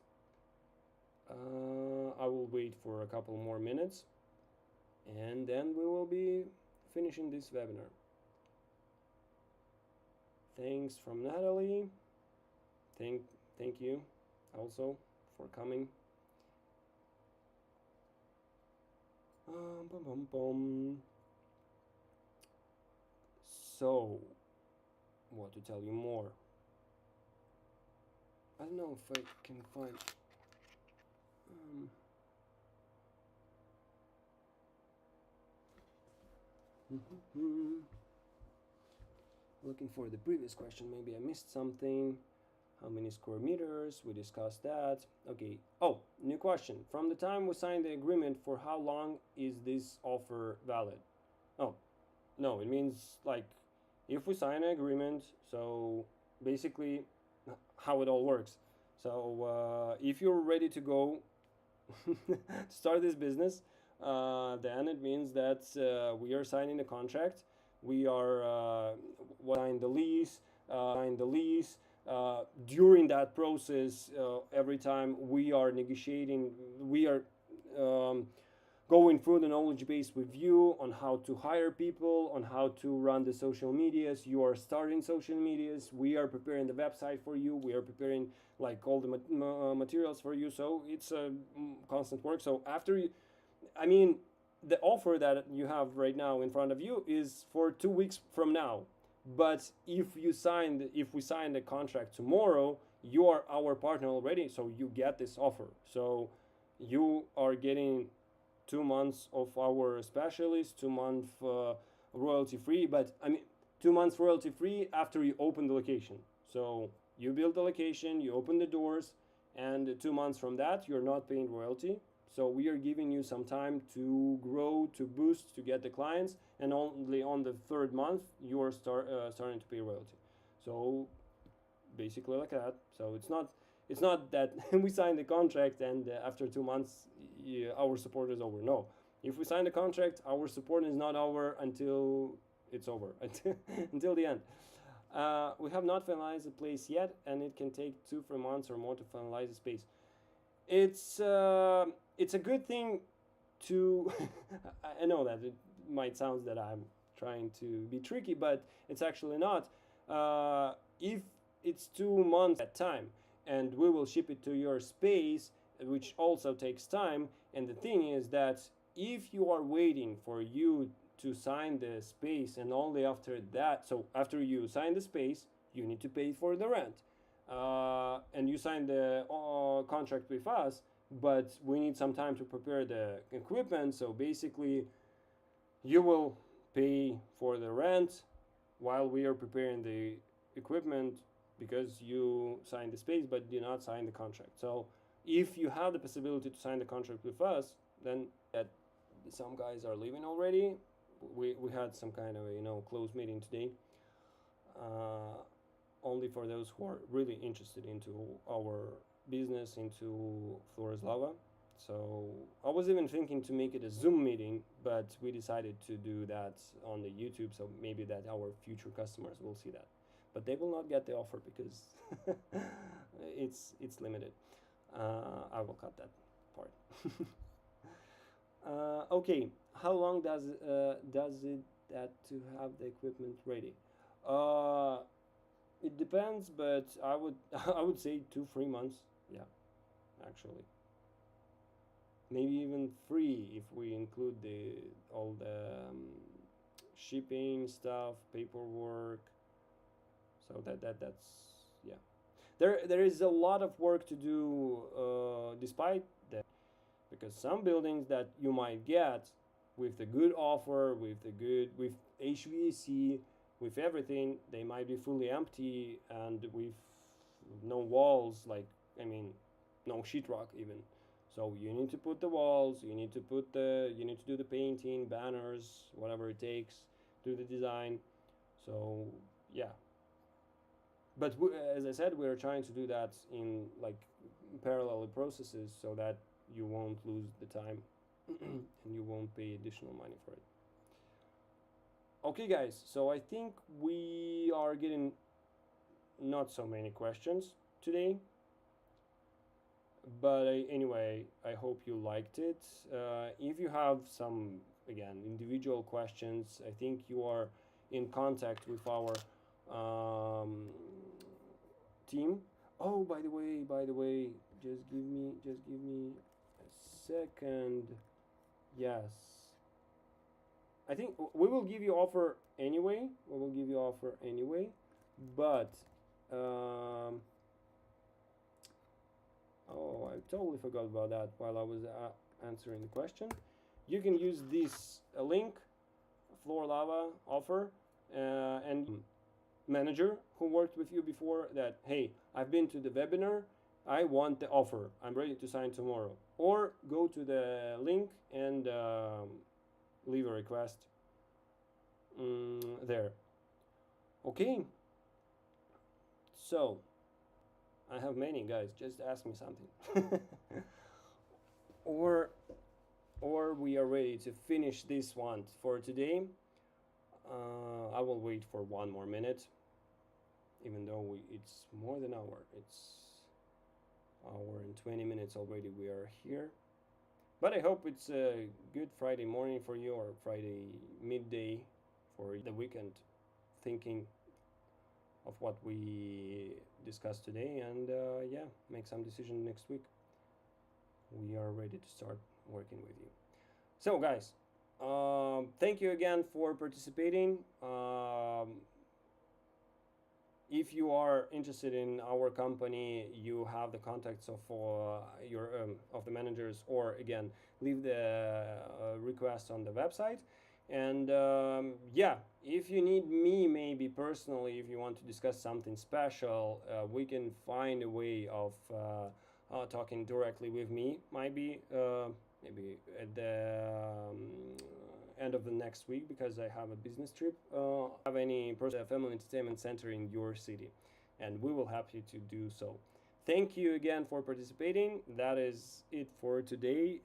I will wait for a couple more minutes, and then we will be finishing this webinar. Thanks from Natalie. Thank thank you also for coming. Bum, bum, bum. So, what to tell you more? I don't know if I can find. Looking for the previous question. Maybe I missed something. How many square meters? We discussed that. Okay. Oh, new question. From the time we signed the agreement, for how long is this offer valid? Oh, no, it means like if we sign an agreement, so basically how it all works. So if you're ready to go start this business, then it means that we are signing a contract. We are sign the lease. During that process, every time we are negotiating, we are um, going through the knowledge base with you on how to hire people, on how to run the social medias. You are starting social medias. We are preparing the website for you. We are preparing like all the materials for you. So it's a constant work. So after you, I mean, the offer that you have right now in front of you is for 2 weeks from now. But if we sign the contract tomorrow, you are our partner already, so you get this offer. So you are getting 2 months of our specialist, 2 month royalty free. But I mean, 2 months royalty free after you open the location. So you build the location, you open the doors, and 2 months from that, you're not paying royalty. So we are giving you some time to grow, to boost, to get the clients, and only on the third month you are starting to pay royalty. So basically like that. So it's not that we sign the contract and after 2 months our support is over. No, if we sign the contract, our support is not over until it's over, until the end. We have not finalized the place yet, and it can take 2 3 months or more to finalize the space. It's a good thing to I know that it might sound that I'm trying to be tricky, but it's actually not. If it's 2 months at time, and we will ship it to your space, which also takes time. And the thing is that if you are waiting for you to sign the space, and only after that, so after you sign the space, you need to pay for the rent, and you sign the contract with us, but we need some time to prepare the equipment. So basically, you will pay for the rent while we are preparing the equipment because you signed the space but do not sign the contract. So if you have the possibility to sign the contract with us, then that some guys are leaving already. We had some kind of a closed meeting today, uh, only for those who are really interested into our business, into Flores Lava. So I was even thinking to make it a Zoom meeting, but we decided to do that on the YouTube. So maybe that our future customers will see that, but they will not get the offer because it's limited. I will cut that part. Okay, how long does it that to have the equipment ready? Uh, it depends, but I would I would say 2 3 months. Yeah, actually, maybe even 3 if we include the all the shipping stuff, paperwork. So that's yeah. There is a lot of work to do, despite that, because some buildings that you might get with the good offer, with HVAC, with everything, they might be fully empty and with no walls, like, I mean, no sheetrock even. So you need to put the walls, you need to do the painting, banners, whatever it takes, do the design. So yeah, but as I said, we're trying to do that in like parallel processes so that you won't lose the time and you won't pay additional money for it. Okay, guys, so I think we are getting not so many questions today, but anyway, I hope you liked it. If you have some, again, individual questions, I think you are in contact with our um, team. Oh, by the way, just give me a second. Yes, I think we will give you offer anyway. We will give you offer anyway, but um, oh, I totally forgot about that while I was answering the question. You can use this link, Floor Lava offer, and manager who worked with you before that, hey, I've been to the webinar, I want the offer, I'm ready to sign tomorrow. Or go to the link and leave a request there. Okay, so I have many guys, just ask me something. or or we are ready to finish this one for today. I will wait for 1 more minute, even though it's more than an hour. It's hour and 20 minutes already we are here. But I hope it's a good Friday morning for you, or Friday midday for the weekend, thinking of what we discussed today, and yeah, make some decision next week. We are ready to start working with you. So, guys, thank you again for participating. If you are interested in our company, you have the contacts of your of the managers, or again, leave the request on the website. And yeah, if you need me, maybe personally, if you want to discuss something special, we can find a way of talking directly with me. Maybe at the end of the next week, because I have a business trip. Have any family entertainment center in your city, and we will help you to do so. Thank you again for participating. That is it for today.